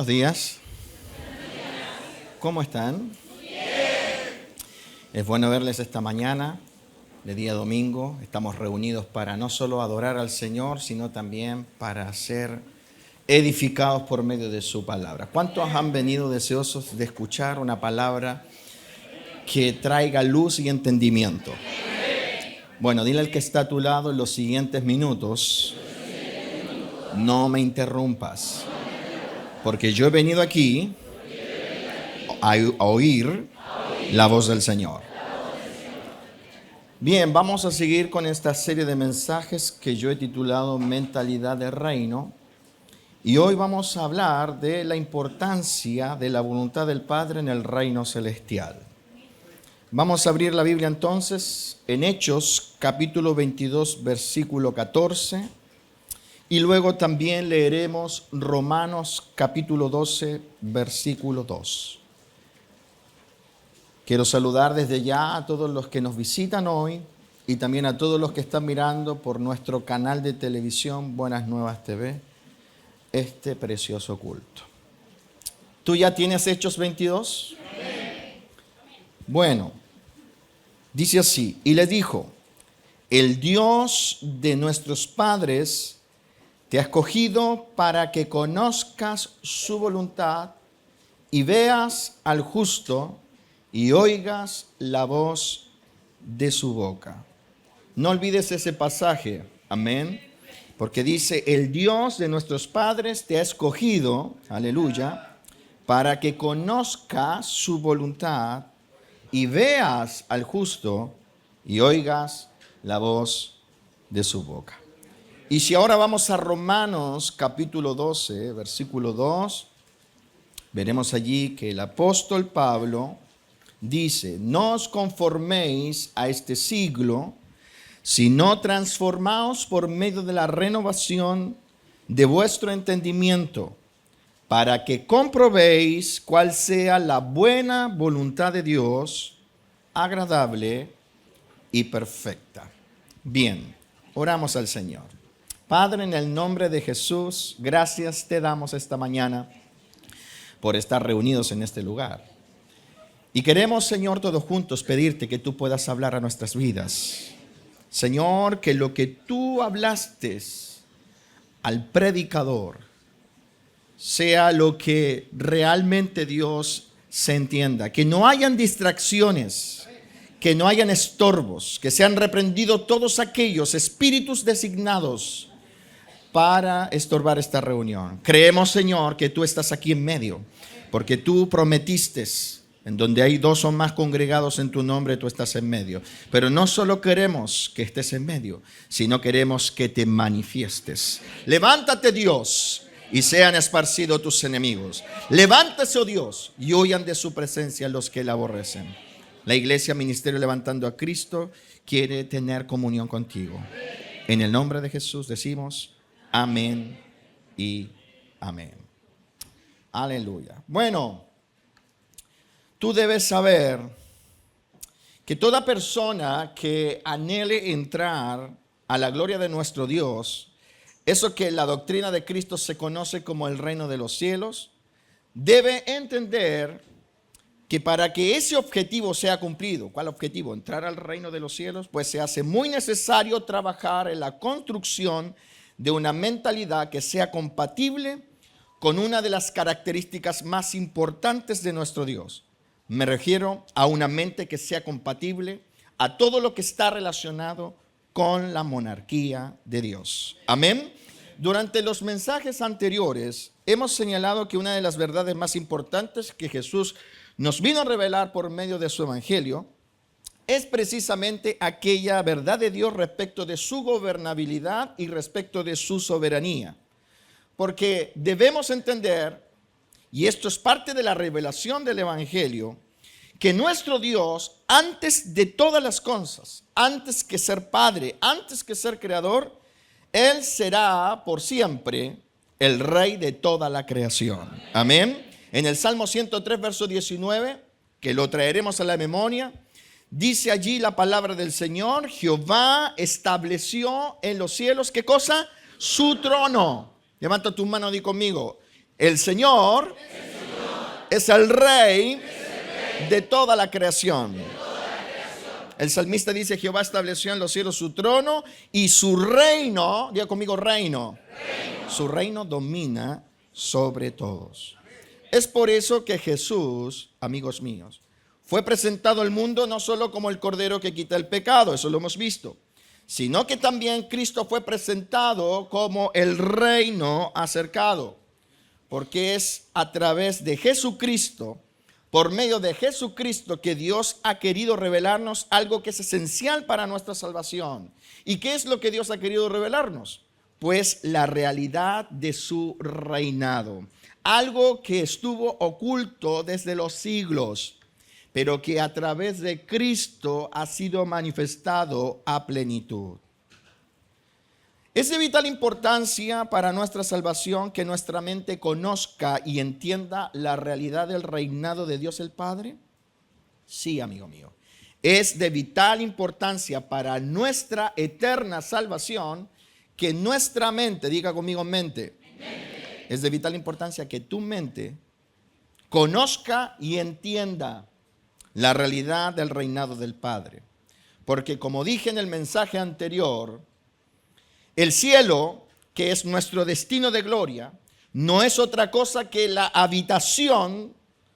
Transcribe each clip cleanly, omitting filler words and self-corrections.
Buenos días. ¿Cómo están? Es bueno verles esta mañana, de día domingo. Estamos reunidos para no solo adorar al Señor, sino también para ser edificados por medio de su palabra. ¿Cuántos han venido deseosos de escuchar una palabra que traiga luz y entendimiento? Bueno, dile al que está a tu lado en los siguientes minutos, no me interrumpas, porque yo he venido aquí a oír la voz del Señor. Bien, vamos a seguir con esta serie de mensajes que yo he titulado Mentalidad de Reino. Y hoy vamos a hablar de la importancia de la voluntad del Padre en el reino celestial. Vamos a abrir la Biblia entonces en Hechos capítulo 22 versículo 14 y luego también leeremos Romanos capítulo 12 versículo 2. Quiero saludar desde ya a todos los que nos visitan hoy y también a todos los que están mirando por nuestro canal de televisión Buenas Nuevas TV este precioso culto. ¿Tú ya tienes Hechos 22? Bueno, dice así, y le dijo, el Dios de nuestros padres te ha escogido para que conozcas su voluntad y veas al justo y oigas la voz de su boca. No olvides ese pasaje, amén, porque dice, el Dios de nuestros padres te ha escogido, aleluya, para que conozcas su voluntad y veas al justo y oigas la voz de su boca. Y si ahora vamos a Romanos capítulo 12, versículo 2, veremos allí que el apóstol Pablo dice, no os conforméis a este siglo, sino transformaos por medio de la renovación de vuestro entendimiento, para que comprobéis cuál sea la buena voluntad de Dios, agradable y perfecta. Bien, oramos al Señor. Padre, en el nombre de Jesús, gracias te damos esta mañana por estar reunidos en este lugar. Y queremos, Señor, todos juntos pedirte que tú puedas hablar a nuestras vidas. Señor, que lo que tú hablaste al predicador sea lo que realmente Dios se entienda. Que no hayan distracciones, que no hayan estorbos, que sean reprendidos todos aquellos espíritus designados para estorbar esta reunión. Creemos, Señor, que tú estás aquí en medio, porque tú prometiste, en donde hay dos o más congregados en tu nombre, tú estás en medio. Pero no solo queremos que estés en medio, sino queremos que te manifiestes. Levántate, Dios, y sean esparcidos tus enemigos. Levántese, oh Dios, y huyan de su presencia los que la aborrecen. La iglesia Ministerio Levantando a Cristo quiere tener comunión contigo. En el nombre de Jesús decimos amén y amén. Aleluya. Bueno, tú debes saber que toda persona que anhele entrar a la gloria de nuestro Dios, eso que en la doctrina de Cristo se conoce como el reino de los cielos, debe entender que para que ese objetivo sea cumplido, ¿cuál objetivo? Entrar al reino de los cielos, pues se hace muy necesario trabajar en la construcción de una mentalidad que sea compatible con una de las características más importantes de nuestro Dios. Me refiero a una mente que sea compatible a todo lo que está relacionado con la monarquía de Dios. Amén. Durante los mensajes anteriores hemos señalado que una de las verdades más importantes que Jesús nos vino a revelar por medio de su evangelio es precisamente aquella verdad de Dios respecto de su gobernabilidad y respecto de su soberanía. Porque debemos entender, y esto es parte de la revelación del evangelio, que nuestro Dios, antes de todas las cosas, antes que ser Padre, antes que ser Creador, Él será por siempre el Rey de toda la creación. Amén. En el Salmo 103, verso 19, que lo traeremos a la memoria, dice allí la palabra del Señor, Jehová estableció en los cielos, ¿qué cosa? Su trono. Levanta tu mano y di conmigo, El Señor es el Rey de toda la creación. El salmista dice: Jehová estableció en los cielos su trono y su reino, diga conmigo, reino. Su reino domina sobre todos. Es por eso que Jesús, amigos míos, fue presentado al mundo no solo como el Cordero que quita el pecado, eso lo hemos visto, sino que también Cristo fue presentado como el reino acercado, porque es a través de Jesucristo, por medio de Jesucristo, que Dios ha querido revelarnos algo que es esencial para nuestra salvación. ¿Y qué es lo que Dios ha querido revelarnos? Pues la realidad de su reinado. Algo que estuvo oculto desde los siglos, pero que a través de Cristo ha sido manifestado a plenitud. ¿Es de vital importancia para nuestra salvación que nuestra mente conozca y entienda la realidad del reinado de Dios el Padre? Sí, amigo mío. Es de vital importancia para nuestra eterna salvación que nuestra mente, diga conmigo mente, es de vital importancia que tu mente conozca y entienda la realidad del reinado del Padre. Porque como dije en el mensaje anterior, el cielo, que es nuestro destino de gloria, no es otra cosa que la habitación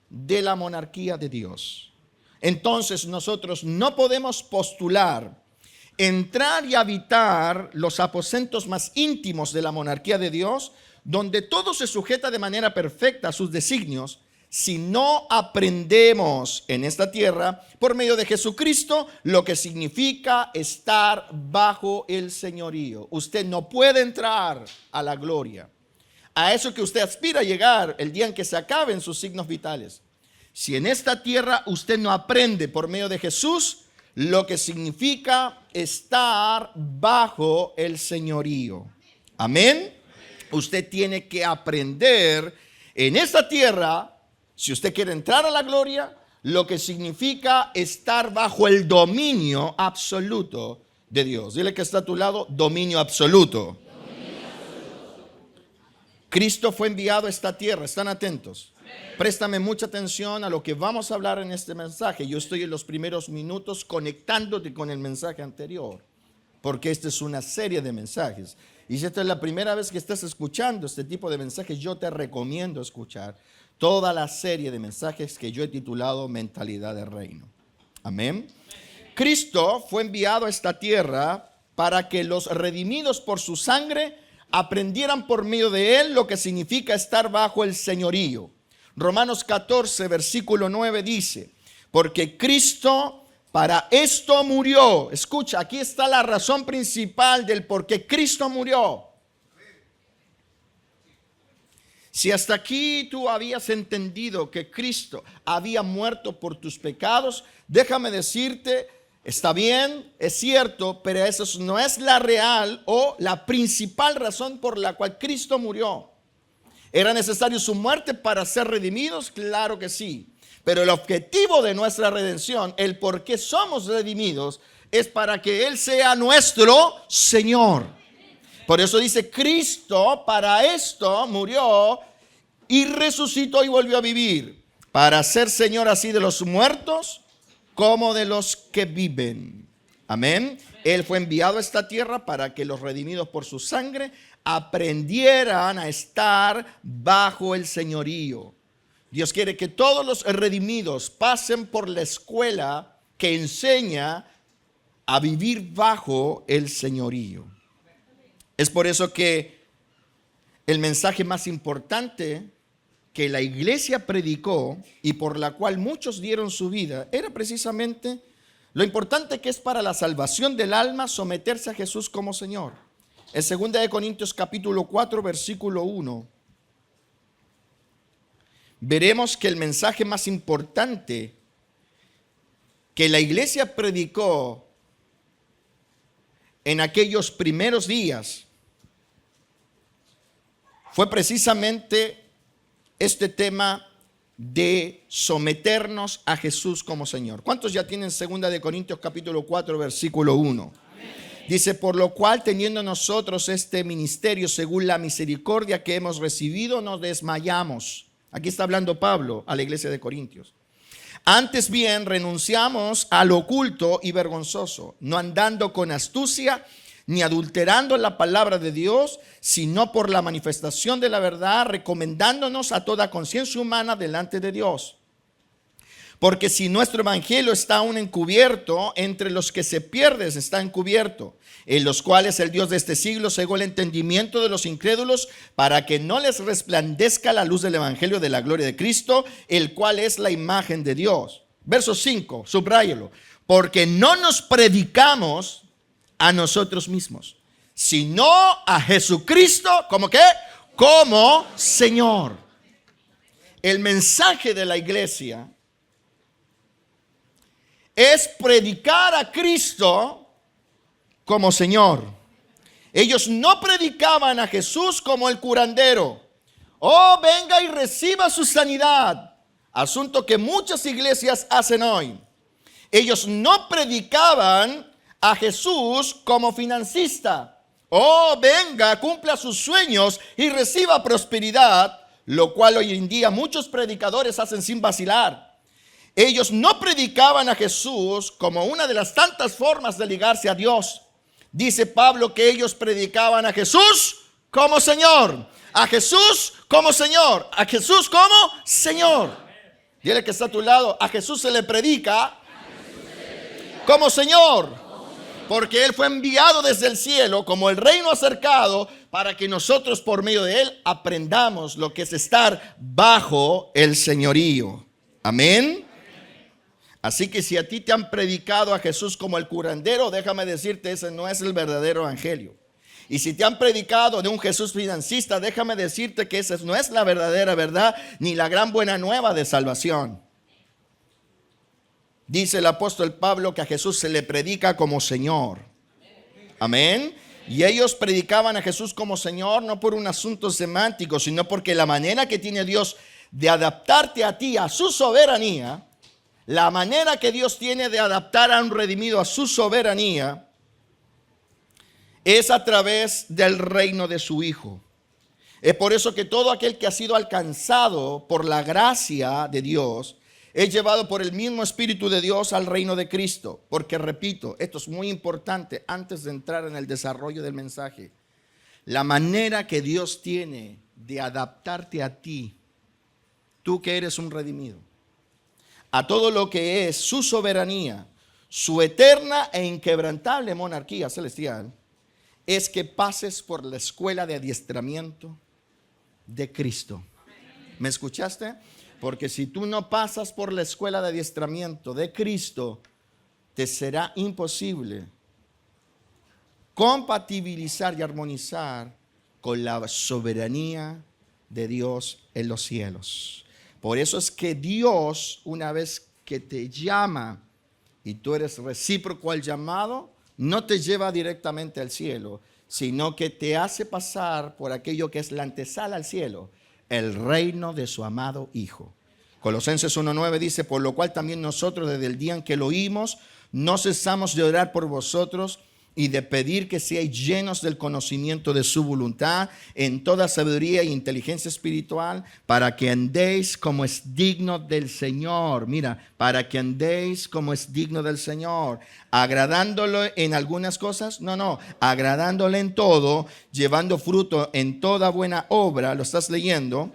de la monarquía de Dios. Entonces nosotros no podemos postular entrar y habitar los aposentos más íntimos de la monarquía de Dios, donde todo se sujeta de manera perfecta a sus designios, si no aprendemos en esta tierra, por medio de Jesucristo, lo que significa estar bajo el señorío. Usted no puede entrar a la gloria, a eso que usted aspira a llegar el día en que se acaben sus signos vitales, si en esta tierra usted no aprende por medio de Jesús lo que significa estar bajo el señorío. Amén. Usted tiene que aprender en esta tierra, si usted quiere entrar a la gloria, lo que significa estar bajo el dominio absoluto de Dios. Dile que está a tu lado: dominio absoluto. Cristo fue enviado a esta tierra. ¿Están atentos? Préstame mucha atención a lo que vamos a hablar en este mensaje. Yo estoy en los primeros minutos conectándote con el mensaje anterior, porque esta es una serie de mensajes. Y si esta es la primera vez que estás escuchando este tipo de mensajes, yo te recomiendo escuchar toda la serie de mensajes que yo he titulado Mentalidad de Reino. Amén. Cristo fue enviado a esta tierra para que los redimidos por su sangre aprendieran por medio de él lo que significa estar bajo el señorío. Romanos 14, versículo 9 dice: porque Cristo para esto murió. Escucha, aquí está la razón principal del por qué Cristo murió. Si hasta aquí tú habías entendido que Cristo había muerto por tus pecados, déjame decirte, está bien, es cierto, pero eso no es la real o la principal razón por la cual Cristo murió. ¿Era necesario su muerte para ser redimidos? Claro que sí. Pero el objetivo de nuestra redención, el por qué somos redimidos, es para que Él sea nuestro Señor. Por eso dice: Cristo para esto murió y resucitó y volvió a vivir, para ser Señor así de los muertos como de los que viven. Amén. Él fue enviado a esta tierra para que los redimidos por su sangre aprendieran a estar bajo el señorío. Dios quiere que todos los redimidos pasen por la escuela que enseña a vivir bajo el señorío. Es por eso que el mensaje más importante que la iglesia predicó y por la cual muchos dieron su vida era precisamente lo importante que es para la salvación del alma someterse a Jesús como Señor. En 2 Corintios capítulo 4, versículo 1, veremos que el mensaje más importante que la iglesia predicó en aquellos primeros días fue precisamente este tema de someternos a Jesús como Señor. ¿Cuántos ya tienen 2 Corintios capítulo 4, versículo 1? Dice, por lo cual teniendo nosotros este ministerio según la misericordia que hemos recibido, nos desmayamos. Aquí está hablando Pablo a la iglesia de Corintios. Antes bien, renunciamos a lo oculto y vergonzoso, no andando con astucia ni adulterando la palabra de Dios, sino por la manifestación de la verdad, recomendándonos a toda conciencia humana delante de Dios. Porque si nuestro evangelio está aún encubierto, entre los que se pierden está encubierto, en los cuales el Dios de este siglo cegó el entendimiento de los incrédulos, para que no les resplandezca la luz del evangelio de la gloria de Cristo, el cual es la imagen de Dios. Verso 5, subráyelo. Porque no nos predicamos a nosotros mismos, sino a Jesucristo, ¿cómo qué? Como Señor. El mensaje de la iglesia es predicar a Cristo como Señor. Ellos no predicaban a Jesús como el curandero. Oh, venga y reciba su sanidad. Asunto que muchas iglesias hacen hoy. Ellos no predicaban a Jesús como financista. Oh, venga, cumpla sus sueños y reciba prosperidad, lo cual hoy en día muchos predicadores hacen sin vacilar. Ellos no predicaban a Jesús como una de las tantas formas de ligarse a Dios. Dice Pablo que ellos predicaban a Jesús como Señor. A Jesús como Señor. A Jesús como Señor. Dile que está a tu lado. A Jesús se le predica como Señor. Porque Él fue enviado desde el cielo como el reino acercado, para que nosotros por medio de Él aprendamos lo que es estar bajo el señorío. Amén. Así que si a ti te han predicado a Jesús como el curandero, déjame decirte, ese no es el verdadero evangelio. Y si te han predicado de un Jesús financista, déjame decirte que esa no es la verdadera verdad, ni la gran buena nueva de salvación. Dice el apóstol Pablo que a Jesús se le predica como Señor. Amén. Y ellos predicaban a Jesús como Señor no por un asunto semántico, sino porque la manera que tiene Dios de adaptarte a ti, a su soberanía, la manera que Dios tiene de adaptar a un redimido a su soberanía, es a través del reino de su Hijo. Es por eso que todo aquel que ha sido alcanzado por la gracia de Dios es llevado por el mismo Espíritu de Dios al reino de Cristo. Porque repito, esto es muy importante antes de entrar en el desarrollo del mensaje. La manera que Dios tiene de adaptarte a ti, tú que eres un redimido, a todo lo que es su soberanía, su eterna e inquebrantable monarquía celestial, es que pases por la escuela de adiestramiento de Cristo. ¿Me escuchaste? Porque si tú no pasas por la escuela de adiestramiento de Cristo, te será imposible compatibilizar y armonizar con la soberanía de Dios en los cielos. Por eso es que Dios, una vez que te llama y tú eres recíproco al llamado, no te lleva directamente al cielo, sino que te hace pasar por aquello que es la antesala al cielo, el reino de su amado Hijo. Colosenses 1:9 dice, por lo cual también nosotros desde el día en que lo oímos, no cesamos de orar por vosotros y de pedir que seáis llenos del conocimiento de su voluntad en toda sabiduría e inteligencia espiritual, para que andéis como es digno del Señor. Mira, para que andéis como es digno del Señor, agradándolo en algunas cosas, no, agradándole en todo, llevando fruto en toda buena obra. ¿Lo estás leyendo?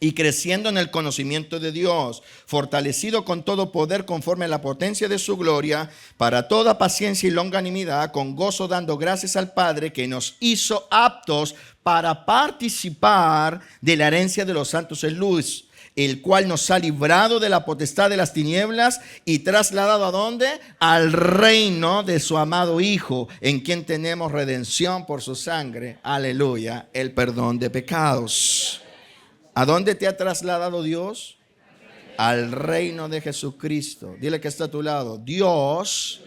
Y creciendo en el conocimiento de Dios, fortalecido con todo poder conforme a la potencia de su gloria, para toda paciencia y longanimidad, con gozo dando gracias al Padre que nos hizo aptos para participar de la herencia de los santos en luz, el cual nos ha librado de la potestad de las tinieblas y trasladado ¿a dónde? Al reino de su amado Hijo, en quien tenemos redención por su sangre, aleluya, el perdón de pecados. ¿A dónde te ha trasladado Dios? Al reino de Jesucristo. Dile que está a tu lado. Dios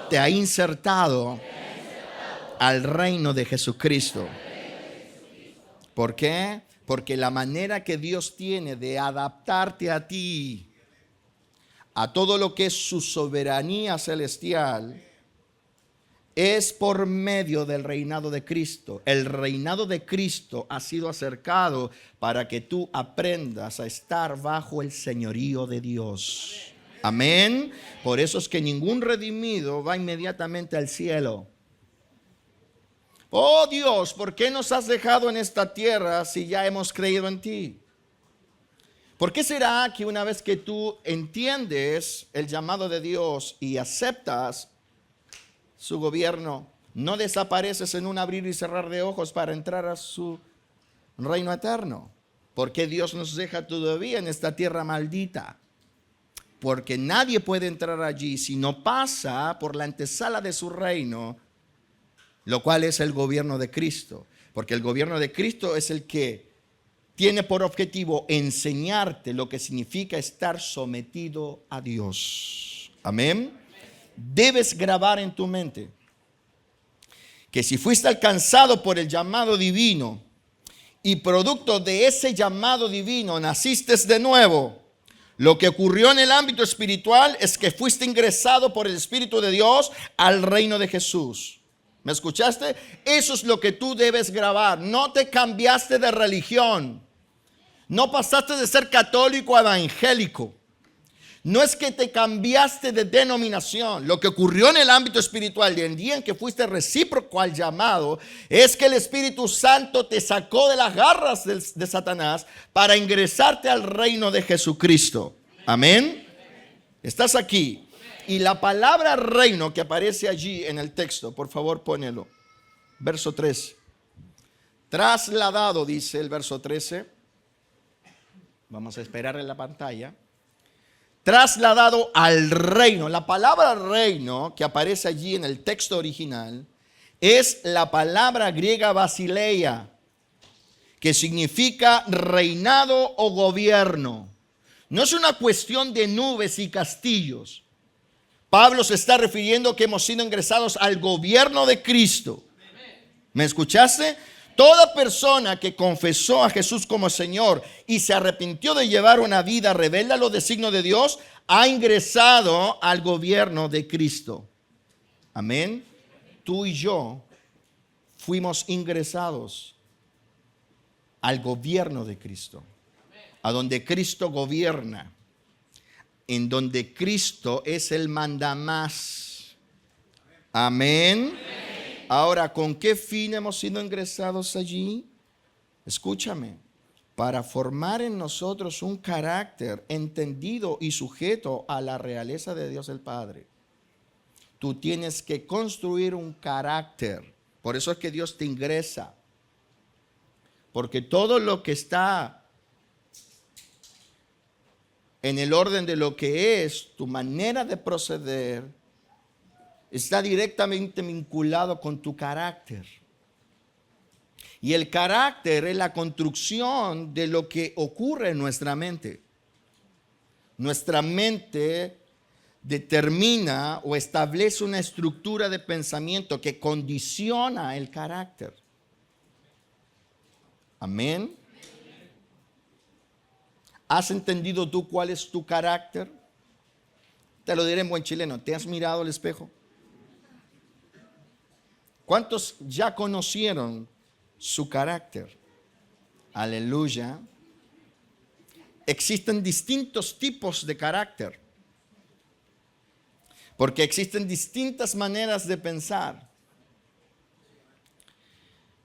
te ha insertado al reino de Jesucristo. ¿Por qué? Porque la manera que Dios tiene de adaptarte a ti, a todo lo que es su soberanía celestial, es por medio del reinado de Cristo. El reinado de Cristo ha sido acercado para que tú aprendas a estar bajo el señorío de Dios. Amén. Por eso es que ningún redimido va inmediatamente al cielo. Oh Dios, ¿por qué nos has dejado en esta tierra si ya hemos creído en ti? ¿Por qué será que una vez que tú entiendes el llamado de Dios y aceptas su gobierno, no desapareces en un abrir y cerrar de ojos para entrar a su reino eterno? ¿Por qué Dios nos deja todavía en esta tierra maldita? Porque nadie puede entrar allí si no pasa por la antesala de su reino, lo cual es el gobierno de Cristo. Porque el gobierno de Cristo es el que tiene por objetivo enseñarte lo que significa estar sometido a Dios. Amén. Debes grabar en tu mente que si fuiste alcanzado por el llamado divino y producto de ese llamado divino naciste de nuevo, lo que ocurrió en el ámbito espiritual es que fuiste ingresado por el Espíritu de Dios al reino de Jesús. ¿Me escuchaste? Eso es lo que tú debes grabar. No te cambiaste de religión. No pasaste de ser católico a evangélico. No es que te cambiaste de denominación. Lo que ocurrió en el ámbito espiritual y el día en que fuiste recíproco al llamado es que el Espíritu Santo te sacó de las garras de Satanás para ingresarte al reino de Jesucristo. Amén. ¿Estás aquí? Y la palabra reino que aparece allí en el texto, por favor pónelo. Verso 3. Trasladado, dice el verso 13. Vamos a esperar en la pantalla. Trasladado al reino. La palabra reino que aparece allí en el texto original es la palabra griega basileia, que significa reinado o gobierno. No es una cuestión de nubes y castillos. Pablo se está refiriendo que hemos sido ingresados al gobierno de Cristo. ¿Me escuchaste? Toda persona que confesó a Jesús como Señor y se arrepintió de llevar una vida rebelde a los designios de Dios, ha ingresado al gobierno de Cristo. Amén. Tú y yo fuimos ingresados al gobierno de Cristo, a donde Cristo gobierna, en donde Cristo es el mandamás. Amén. Ahora, ¿con qué fin hemos sido ingresados allí? Escúchame, para formar en nosotros un carácter entendido y sujeto a la realeza de Dios el Padre. Tú tienes que construir un carácter. Por eso es que Dios te ingresa. Porque todo lo que está en el orden de lo que es tu manera de proceder, está directamente vinculado con tu carácter. Y el carácter es la construcción de lo que ocurre en nuestra mente. Nuestra mente determina o establece una estructura de pensamiento que condiciona el carácter. Amén. ¿Has entendido tú cuál es tu carácter? Te lo diré en buen chileno. ¿Te has mirado al espejo? ¿Cuántos ya conocieron su carácter? Aleluya. Existen distintos tipos de carácter, porque existen distintas maneras de pensar.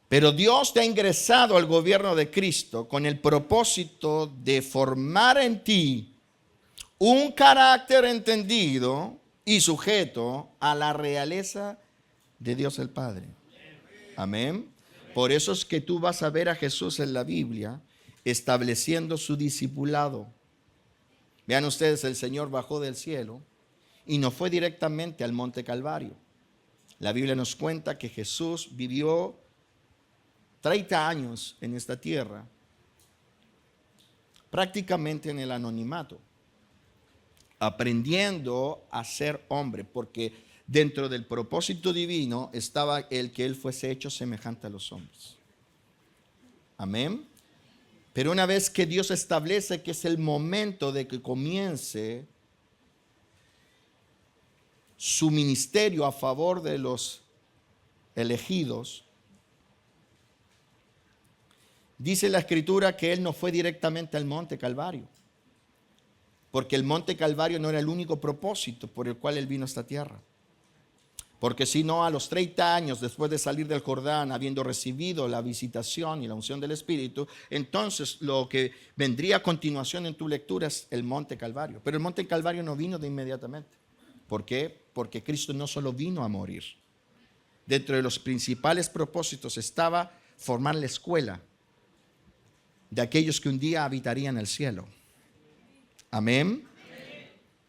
Pero Dios te ha ingresado al gobierno de Cristo con el propósito de formar en ti un carácter entendido y sujeto a la realeza de Dios el Padre. Amén. Por eso es que tú vas a ver a Jesús en la Biblia estableciendo su discipulado. Vean ustedes, el Señor bajó del cielo y no fue directamente al Monte Calvario. La Biblia nos cuenta que Jesús vivió 30 años en esta tierra, prácticamente en el anonimato, aprendiendo a ser hombre, porque dentro del propósito divino estaba el que Él fuese hecho semejante a los hombres. Amén. Pero una vez que Dios establece que es el momento de que comience su ministerio a favor de los elegidos, dice la Escritura que Él no fue directamente al monte Calvario, porque el monte Calvario no era el único propósito por el cual Él vino a esta tierra. Porque si no, a los 30 años después de salir del Jordán, habiendo recibido la visitación y la unción del Espíritu, entonces lo que vendría a continuación en tu lectura es el monte Calvario. Pero el monte Calvario no vino de inmediatamente. ¿Por qué? Porque Cristo no solo vino a morir. Dentro de los principales propósitos estaba formar la escuela de aquellos que un día habitarían el cielo. Amén.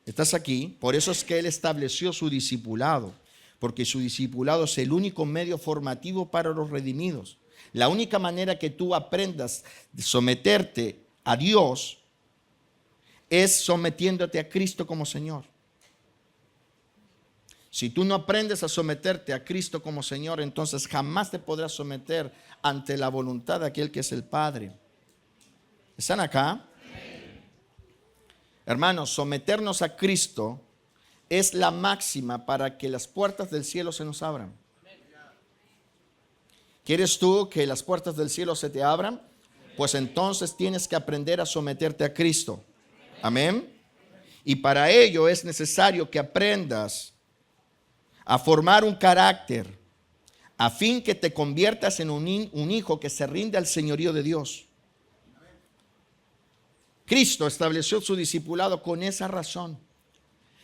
¿Estás aquí? Por eso es que Él estableció su discipulado. Porque su discipulado es el único medio formativo para los redimidos. La única manera que tú aprendas a someterte a Dios es sometiéndote a Cristo como Señor. Si tú no aprendes a someterte a Cristo como Señor, entonces jamás te podrás someter ante la voluntad de aquel que es el Padre. ¿Están acá? Hermanos, someternos a Cristo es la máxima para que las puertas del cielo se nos abran. ¿Quieres tú que las puertas del cielo se te abran? Pues entonces tienes que aprender a someterte a Cristo. Amén. Y para ello es necesario que aprendas a formar un carácter a fin que te conviertas en un hijo que se rinde al señorío de Dios. Cristo estableció su discipulado con esa razón.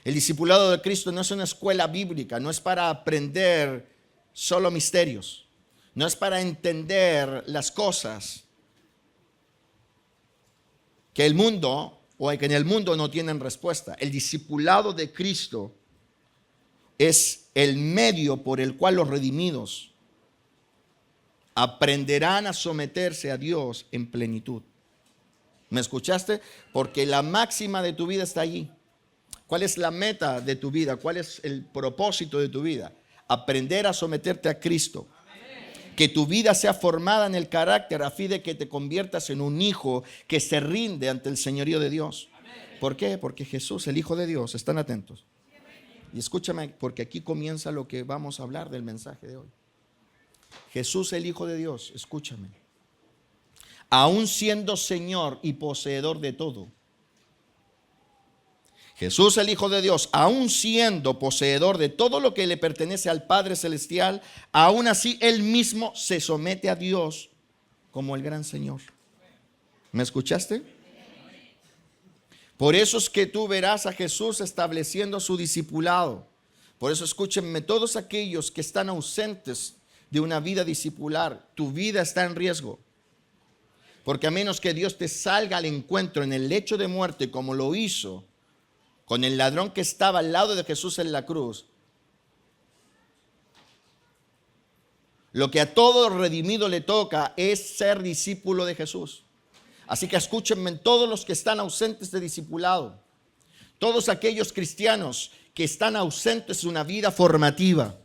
El discipulado de Cristo no es una escuela bíblica, no es para aprender solo misterios, no es para entender las cosas que el mundo o que en el mundo no tienen respuesta. El discipulado de Cristo es el medio por el cual los redimidos aprenderán a someterse a Dios en plenitud. ¿Me escuchaste? Porque la máxima de tu vida está allí. ¿Cuál es la meta de tu vida? ¿Cuál es el propósito de tu vida? Aprender a someterte a Cristo. Que tu vida sea formada en el carácter a fin de que te conviertas en un hijo que se rinde ante el señorío de Dios. ¿Por qué? Porque Jesús, el Hijo de Dios, están atentos. Y escúchame, porque aquí comienza lo que vamos a hablar del mensaje de hoy. Jesús, el Hijo de Dios, escúchame. Aún siendo Señor y poseedor de todo. Jesús, el Hijo de Dios, aún siendo poseedor de todo lo que le pertenece al Padre Celestial, aún así Él mismo se somete a Dios como el gran Señor. ¿Me escuchaste? Por eso es que tú verás a Jesús estableciendo su discipulado. Por eso escúchenme, todos aquellos que están ausentes de una vida discipular, tu vida está en riesgo. Porque a menos que Dios te salga al encuentro en el lecho de muerte como lo hizo con el ladrón que estaba al lado de Jesús en la cruz, lo que a todo redimido le toca es ser discípulo de Jesús. Así que escúchenme, todos los que están ausentes de discipulado, todos aquellos cristianos que están ausentes de una vida formativa.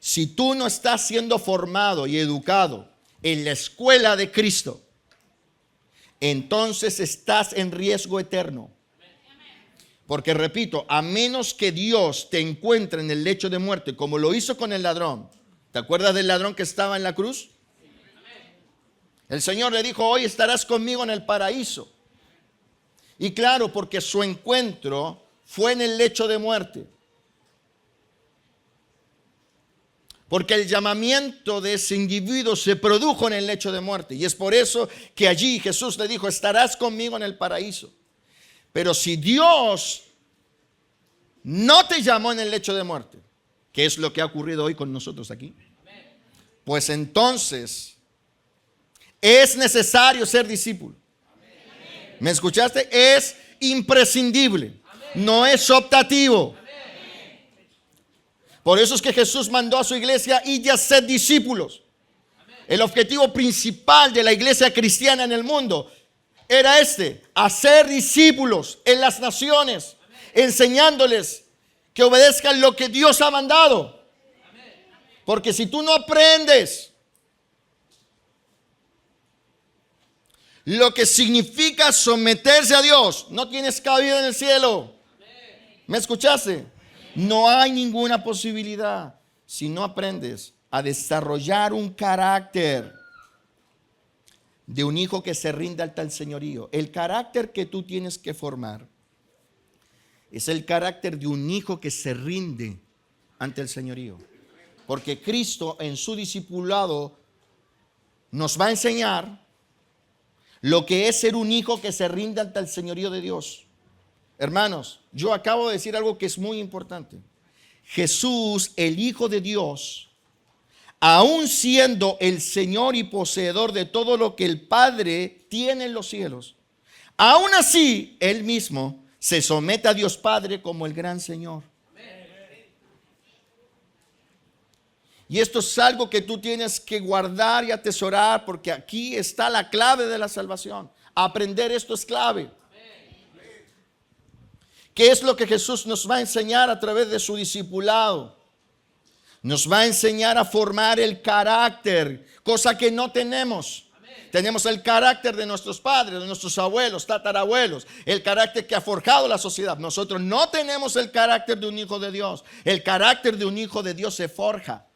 Si tú no estás siendo formado y educado en la escuela de Cristo, entonces estás en riesgo eterno. Porque repito, a menos que Dios te encuentre en el lecho de muerte, como lo hizo con el ladrón. ¿Te acuerdas del ladrón que estaba en la cruz? El Señor le dijo, hoy estarás conmigo en el paraíso. Y claro, porque su encuentro fue en el lecho de muerte. Porque el llamamiento de ese individuo se produjo en el lecho de muerte. Y es por eso que allí Jesús le dijo, estarás conmigo en el paraíso. Pero si Dios no te llamó en el lecho de muerte, que es lo que ha ocurrido hoy con nosotros aquí, pues entonces es necesario ser discípulo. ¿Me escuchaste? Es imprescindible, no es optativo. Por eso es que Jesús mandó a su iglesia y a ser discípulos. El objetivo principal de la iglesia cristiana en el mundo era hacer discípulos en las naciones, enseñándoles que obedezcan lo que Dios ha mandado. Porque si tú no aprendes lo que significa someterse a Dios, no tienes cabida en el cielo. ¿Me escuchaste? No hay ninguna posibilidad si no aprendes a desarrollar un carácter de un hijo que se rinda al tal señorío. El carácter que tú tienes que formar es el carácter de un hijo que se rinde ante el señorío. Porque Cristo en su discipulado nos va a enseñar lo que es ser un hijo que se rinde ante el señorío de Dios. Hermanos, yo acabo de decir algo que es muy importante. Jesús, el Hijo de Dios, aun siendo el Señor y poseedor de todo lo que el Padre tiene en los cielos, aun así, Él mismo se somete a Dios Padre como el gran Señor. Y esto es algo que tú tienes que guardar y atesorar, porque aquí está la clave de la salvación. Aprender esto es clave. ¿Qué es lo que Jesús nos va a enseñar a través de su discipulado? Nos va a enseñar a formar el carácter, cosa que no tenemos. Tenemos el carácter de nuestros padres, de nuestros abuelos, tatarabuelos, el carácter que ha forjado la sociedad. Nosotros no tenemos el carácter de un hijo de Dios. El carácter de un hijo de Dios se forja.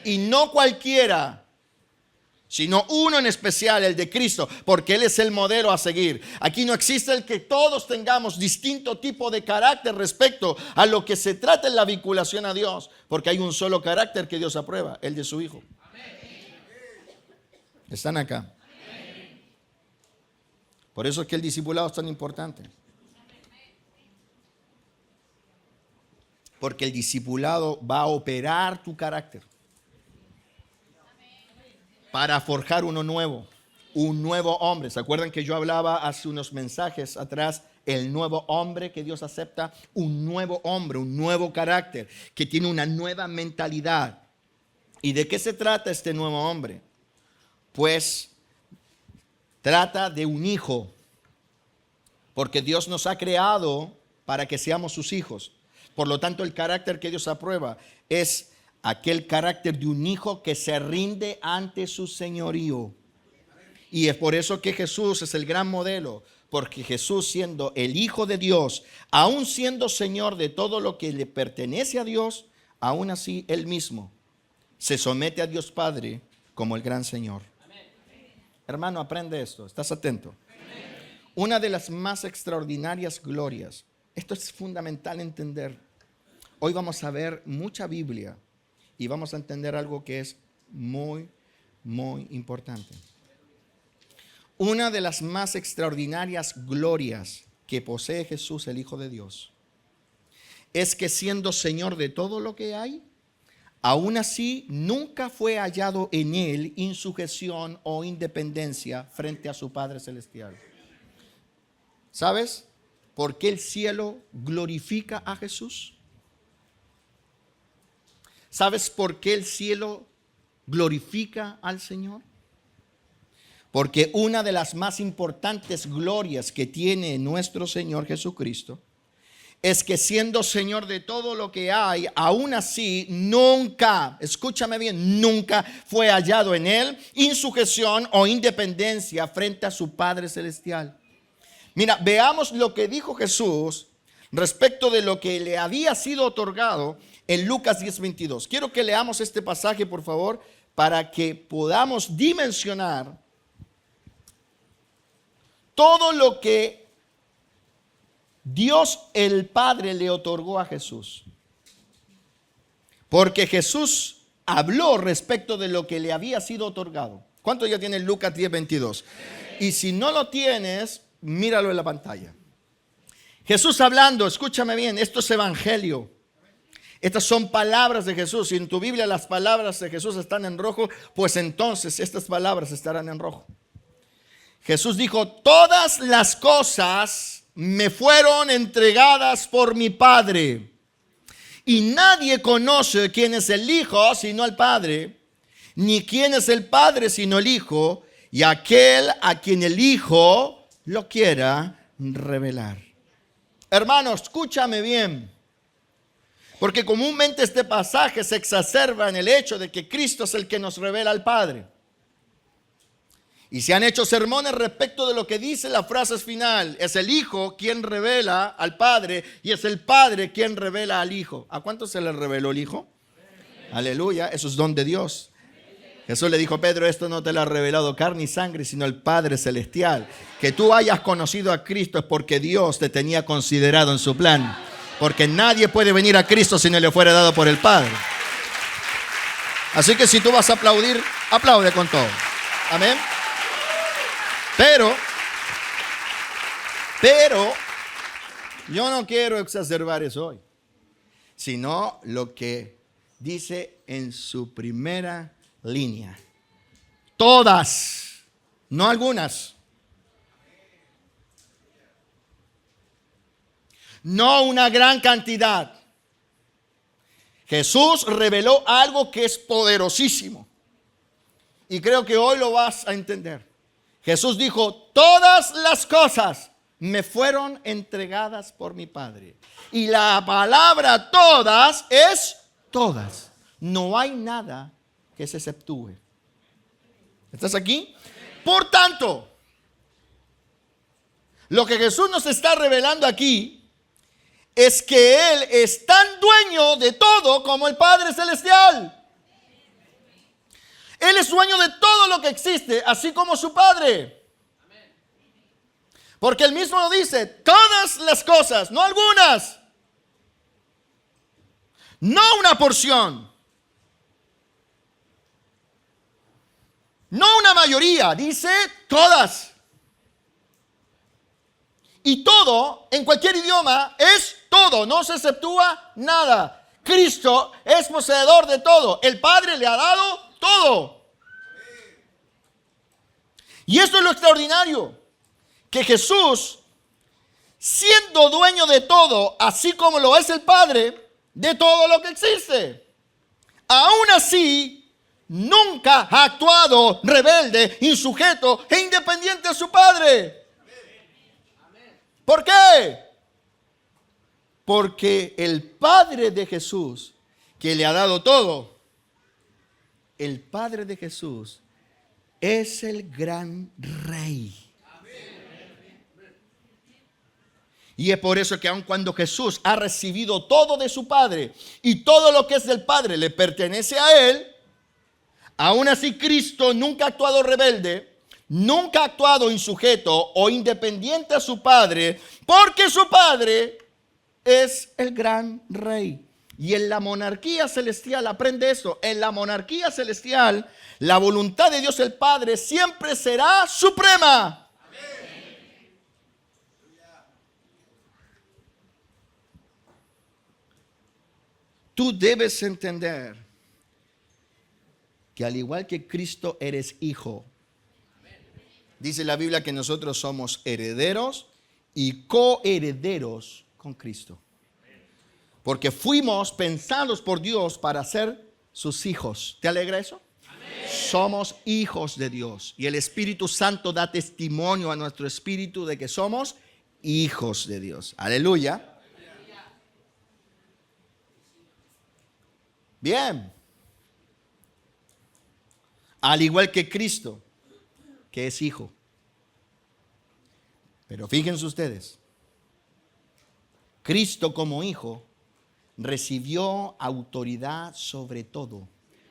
Y no cualquiera, sino uno en especial, el de Cristo, porque Él es el modelo a seguir. Aquí no existe el que todos tengamos distinto tipo de carácter respecto a lo que se trata en la vinculación a Dios, porque hay un solo carácter que Dios aprueba, el de su Hijo. ¿Están acá? Por eso es que el discipulado es tan importante. Porque el discipulado va a operar tu carácter para forjar uno nuevo, un nuevo hombre. ¿Se acuerdan que yo hablaba hace unos mensajes atrás? El nuevo hombre que Dios acepta, un nuevo hombre, un nuevo carácter, que tiene una nueva mentalidad. ¿Y de qué se trata este nuevo hombre? Pues trata de un hijo, porque Dios nos ha creado para que seamos sus hijos. Por lo tanto, el carácter que Dios aprueba es aquel carácter de un hijo que se rinde ante su señorío. Y es por eso que Jesús es el gran modelo, porque Jesús, siendo el Hijo de Dios, aún siendo Señor de todo lo que le pertenece a Dios, aún así Él mismo se somete a Dios Padre como el gran Señor. Hermano, aprende esto, ¿estás atento? Una de las más extraordinarias glorias, esto es fundamental entender. Hoy vamos a ver mucha Biblia y vamos a entender algo que es muy, muy importante. Una de las más extraordinarias glorias que posee Jesús, el Hijo de Dios, es que siendo Señor de todo lo que hay, aún así nunca fue hallado en Él insujeción o independencia frente a su Padre Celestial. ¿Sabes por qué el cielo glorifica a Jesús? ¿Sabes por qué el cielo glorifica al Señor? Porque una de las más importantes glorias que tiene nuestro Señor Jesucristo es que siendo Señor de todo lo que hay, aún así nunca, escúchame bien, nunca fue hallado en Él insujeción o independencia frente a su Padre Celestial. Mira, veamos lo que dijo Jesús respecto de lo que le había sido otorgado en Lucas 10:22. Quiero que leamos este pasaje, por favor, para que podamos dimensionar todo lo que Dios el Padre le otorgó a Jesús. Porque Jesús habló respecto de lo que le había sido otorgado. ¿Cuánto ya tiene Lucas 10:22? Y si no lo tienes, míralo en la pantalla. Jesús hablando, escúchame bien, esto es evangelio. Estas son palabras de Jesús. Si en tu Biblia las palabras de Jesús están en rojo, pues entonces estas palabras estarán en rojo. Jesús dijo: todas las cosas me fueron entregadas por mi Padre. Y nadie conoce quién es el Hijo sino el Padre, ni quién es el Padre sino el Hijo, y aquel a quien el Hijo lo quiera revelar. Hermano, escúchame bien. Porque comúnmente este pasaje se exacerba en el hecho de que Cristo es el que nos revela al Padre. Y se han hecho sermones respecto de lo que dice la frase final. Es el Hijo quien revela al Padre y es el Padre quien revela al Hijo. ¿A cuánto se le reveló el Hijo? Aleluya, eso es don de Dios. Jesús le dijo a Pedro, esto no te lo ha revelado carne y sangre, sino el Padre Celestial. Que tú hayas conocido a Cristo es porque Dios te tenía considerado en su plan. Porque nadie puede venir a Cristo si no le fuera dado por el Padre. Así que si tú vas a aplaudir, aplaude con todo. Amén. Pero, yo no quiero exacerbar eso hoy, sino lo que dice en su primera línea. Todas, no algunas. No una gran cantidad. Jesús reveló algo que es poderosísimo. Y creo que hoy lo vas a entender. Jesús dijo, todas las cosas me fueron entregadas por mi Padre. Y la palabra todas es todas. No hay nada que se exceptúe. ¿Estás aquí? Por tanto, lo que Jesús nos está revelando aquí es que Él es tan dueño de todo como el Padre Celestial. Él es dueño de todo lo que existe, así como su Padre. Porque Él mismo lo dice, todas las cosas, no algunas. No una porción. No una mayoría, dice todas. Y todo, en cualquier idioma, es todo, no se exceptúa nada. Cristo es poseedor de todo. El Padre le ha dado todo. Y esto es lo extraordinario, que Jesús, siendo dueño de todo, así como lo es el Padre, de todo lo que existe, aún así, nunca ha actuado rebelde, insujeto e independiente a su Padre. ¿Por qué? Porque el Padre de Jesús, que le ha dado todo, el Padre de Jesús es el gran Rey. Y es por eso que aun cuando Jesús ha recibido todo de su Padre y todo lo que es del Padre le pertenece a Él, aún así Cristo nunca ha actuado rebelde, nunca ha actuado insujeto o independiente a su Padre, porque su Padre es el gran Rey. Y en la monarquía celestial, aprende esto, en la monarquía celestial, la voluntad de Dios el Padre siempre será suprema. Amén. Tú debes entender que al igual que Cristo eres hijo. Dice la Biblia que nosotros somos herederos y coherederos con Cristo. Porque fuimos pensados por Dios para ser sus hijos. ¿Te alegra eso? Amén. Somos hijos de Dios. Y el Espíritu Santo da testimonio a nuestro espíritu de que somos hijos de Dios. Aleluya. Bien. Al igual que Cristo, que es hijo. Pero fíjense ustedes, Cristo como hijo recibió autoridad sobre todo,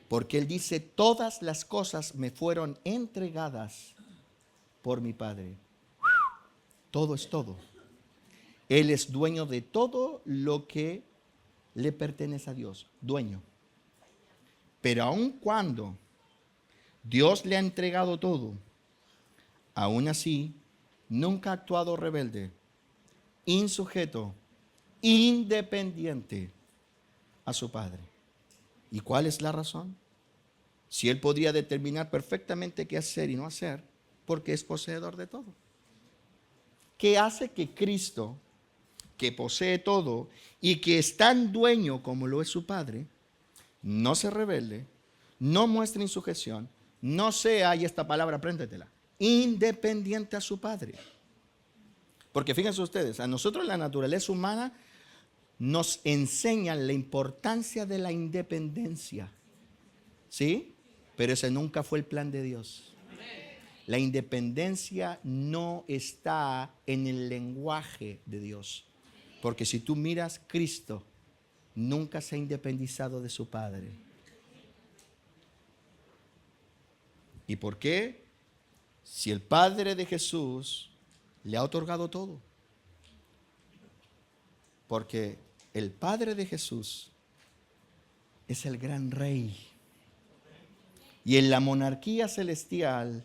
porque Él dice, todas las cosas me fueron entregadas por mi Padre. Todo es todo. Él es dueño de todo lo que le pertenece a Dios, dueño. Pero aun cuando Dios le ha entregado todo, aún así, nunca ha actuado rebelde, insujeto, independiente a su Padre. ¿Y cuál es la razón? Si Él podría determinar perfectamente qué hacer y no hacer, porque es poseedor de todo. ¿Qué hace que Cristo, que posee todo y que es tan dueño como lo es su Padre, no se rebelde, no muestre insujeción, no sea, y esta palabra apréndetela, independiente a su Padre? Porque fíjense ustedes, a nosotros la naturaleza humana nos enseña la importancia de la independencia. ¿Sí? Pero ese nunca fue el plan de Dios. La independencia no está en el lenguaje de Dios. Porque si tú miras, Cristo nunca se ha independizado de su Padre. ¿Y por qué? Si el Padre de Jesús le ha otorgado todo. Porque el Padre de Jesús es el gran Rey. Y en la monarquía celestial,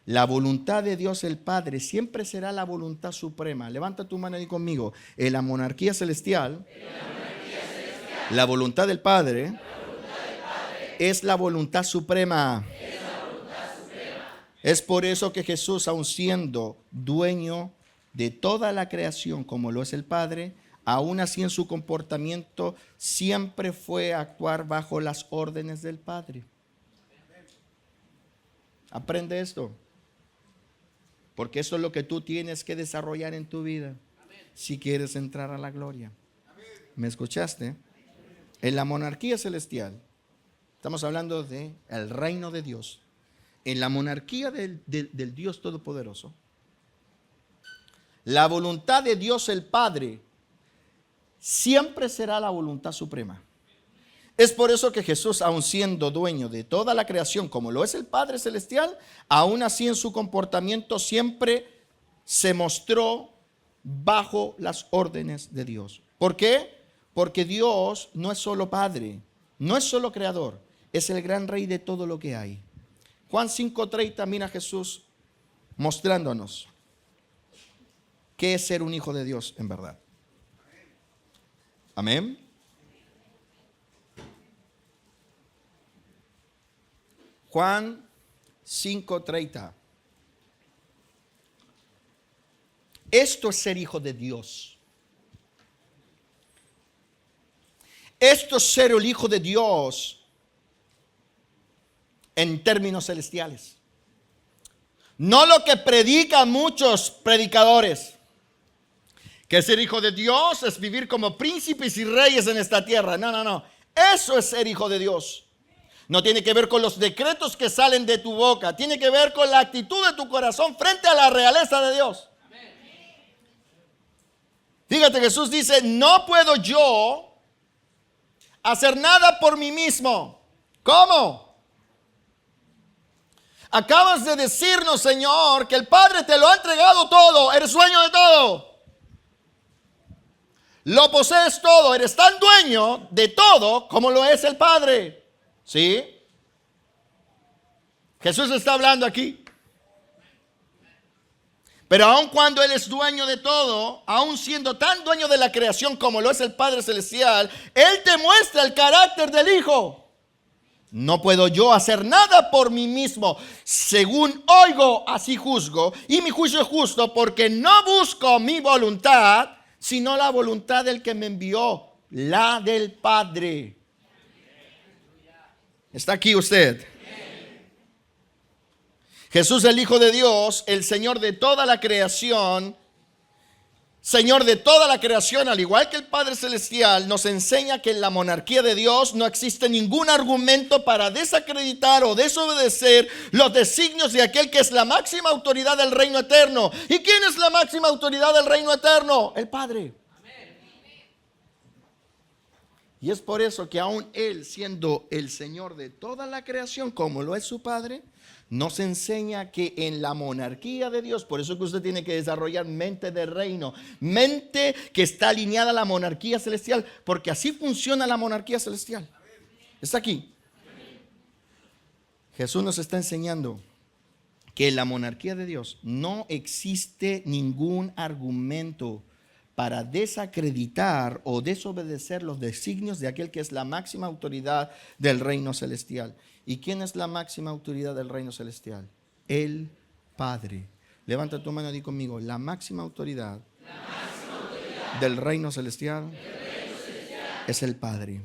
la voluntad de Dios el Padre siempre será la voluntad suprema. Levanta tu mano ahí conmigo. En la monarquía celestial, la voluntad del Padre es la voluntad suprema. Es por eso que Jesús, aun siendo dueño de toda la creación como lo es el Padre, aún así en su comportamiento siempre fue a actuar bajo las órdenes del Padre. Aprende esto. Porque eso es lo que tú tienes que desarrollar en tu vida si quieres entrar a la gloria. ¿Me escuchaste? En la monarquía celestial, estamos hablando de el reino de Dios. En la monarquía del Dios Todopoderoso, la voluntad de Dios el Padre siempre será la voluntad suprema. Es por eso que Jesús, aun siendo dueño de toda la creación, como lo es el Padre Celestial, aún así en su comportamiento siempre se mostró bajo las órdenes de Dios. ¿Por qué? Porque Dios no es solo Padre, no es solo Creador, es el gran Rey de todo lo que hay. Juan 5:30, mira a Jesús mostrándonos qué es ser un hijo de Dios en verdad. Amén. Juan 5:30. Esto es ser hijo de Dios. Esto es ser el hijo de Dios en términos celestiales. No lo que predican muchos predicadores, que ser hijo de Dios es vivir como príncipes y reyes en esta tierra. No. Eso es ser hijo de Dios. No tiene que ver con los decretos que salen de tu boca. Tiene que ver con la actitud de tu corazón frente a la realeza de Dios. Fíjate, Jesús dice, no puedo yo hacer nada por mí mismo. ¿Cómo? Acabas de decirnos, Señor, que el Padre te lo ha entregado todo. Eres dueño de todo. Lo posees todo. Eres tan dueño de todo como lo es el Padre. ¿Sí? Jesús está hablando aquí. Pero aun cuando Él es dueño de todo, aun siendo tan dueño de la creación como lo es el Padre Celestial, Él te muestra el carácter del Hijo. No puedo yo hacer nada por mí mismo. Según oigo, así juzgo. Y mi juicio es justo porque no busco mi voluntad, sino la voluntad del que me envió, la del Padre. ¿Está aquí usted? Jesús, el Hijo de Dios, el Señor de toda la creación, Señor de toda la creación, al igual que el Padre Celestial, nos enseña que en la monarquía de Dios no existe ningún argumento para desacreditar o desobedecer los designios de aquel que es la máxima autoridad del reino eterno. ¿Y quién es la máxima autoridad del reino eterno? El Padre. Y es por eso que aún Él, siendo el Señor de toda la creación, como lo es su Padre, nos enseña que en la monarquía de Dios, por eso que usted tiene que desarrollar mente de reino, mente que está alineada a la monarquía celestial, porque así funciona la monarquía celestial. ¿Está aquí? Jesús nos está enseñando que en la monarquía de Dios no existe ningún argumento para desacreditar o desobedecer los designios de aquel que es la máxima autoridad del reino celestial. ¿Y quién es la máxima autoridad del reino celestial? El Padre. Levanta tu mano y di conmigo, la máxima autoridad, del reino celestial, es el Padre.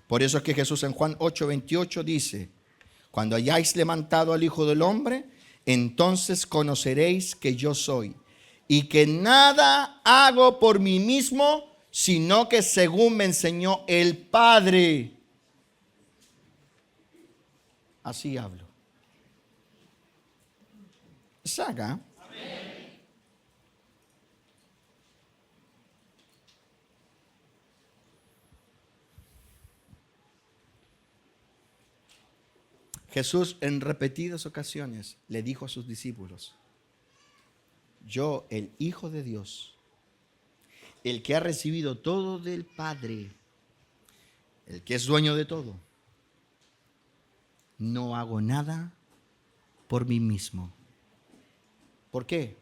Por eso es que Jesús en Juan 8:28 dice, cuando hayáis levantado al Hijo del Hombre, entonces conoceréis que yo soy y que nada hago por mí mismo, sino que según me enseñó el Padre. así hablo. Saga. Jesús en repetidas ocasiones le dijo a sus discípulos: yo, el Hijo de Dios, el que ha recibido todo del Padre, el que es dueño de todo, no hago nada por mí mismo. ¿Por qué?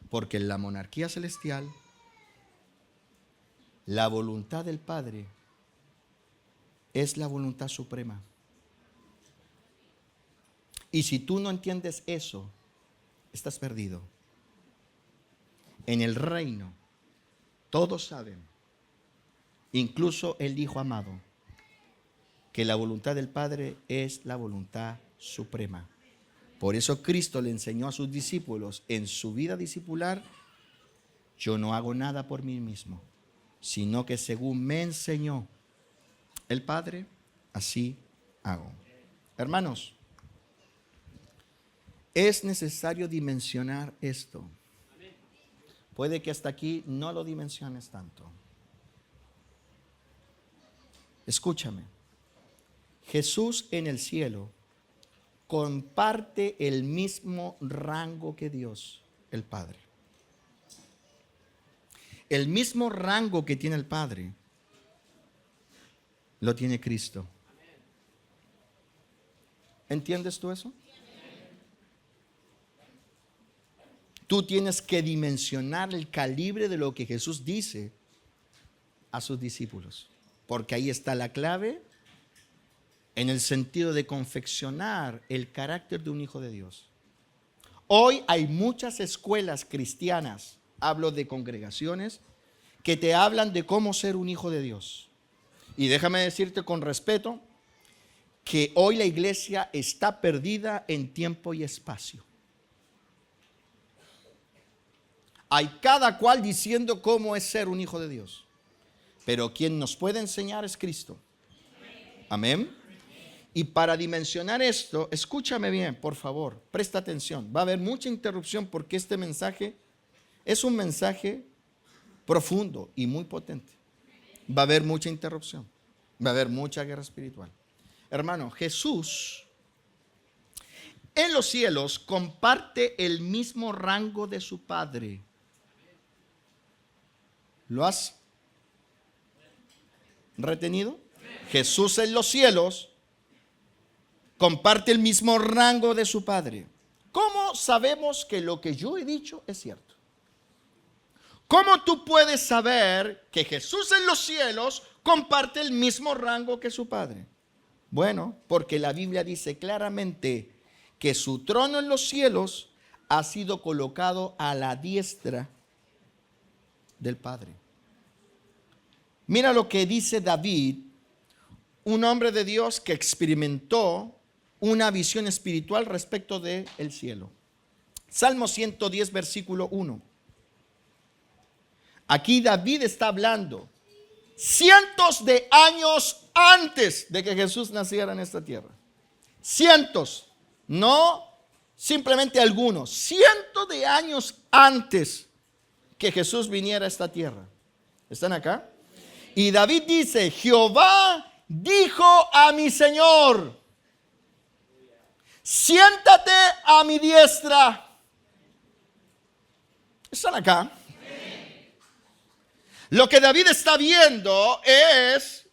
Porque en la monarquía celestial, la voluntad del Padre es la voluntad suprema. Y si tú no entiendes eso, estás perdido. En el reino, todos saben, incluso el Hijo amado, que la voluntad del Padre es la voluntad suprema. Por eso Cristo le enseñó a sus discípulos en su vida discipular: yo no hago nada por mí mismo, sino que según me enseñó el Padre, así hago. Hermanos, es necesario dimensionar esto. Puede que hasta aquí no lo dimensiones tanto. Escúchame. Jesús en el cielo comparte el mismo rango que Dios, el Padre. El mismo rango que tiene el Padre lo tiene Cristo. ¿Entiendes tú eso? Tú tienes que dimensionar el calibre de lo que Jesús dice a sus discípulos, porque ahí está la clave en el sentido de confeccionar el carácter de un hijo de Dios. Hoy hay muchas escuelas cristianas, hablo de congregaciones, que te hablan de cómo ser un hijo de Dios. Y déjame decirte con respeto que hoy la iglesia está perdida en tiempo y espacio. Hay cada cual diciendo cómo es ser un hijo de Dios. Pero quien nos puede enseñar es Cristo. Amén. Y para dimensionar esto, escúchame bien, por favor, presta atención. Va a haber mucha interrupción porque este mensaje es un mensaje profundo y muy potente. Va a haber mucha interrupción. Va a haber mucha guerra espiritual. Hermano, Jesús en los cielos comparte el mismo rango de su Padre. ¿Lo has retenido? Jesús en los cielos comparte el mismo rango de su Padre. ¿Cómo sabemos que lo que yo he dicho es cierto? ¿Cómo tú puedes saber que Jesús en los cielos comparte el mismo rango que su Padre? Bueno, porque la Biblia dice claramente que su trono en los cielos ha sido colocado a la diestra del Padre. Mira lo que dice David, un hombre de Dios que experimentó una visión espiritual respecto del cielo. Salmo 110, versículo 1. Aquí David está hablando cientos de años antes de que Jesús naciera en esta tierra. Cientos, no simplemente algunos, cientos de años antes que Jesús viniera a esta tierra. ¿Están acá? Y David dice: Jehová dijo a mi Señor: siéntate a mi diestra. ¿Están acá? Lo que David está viendo es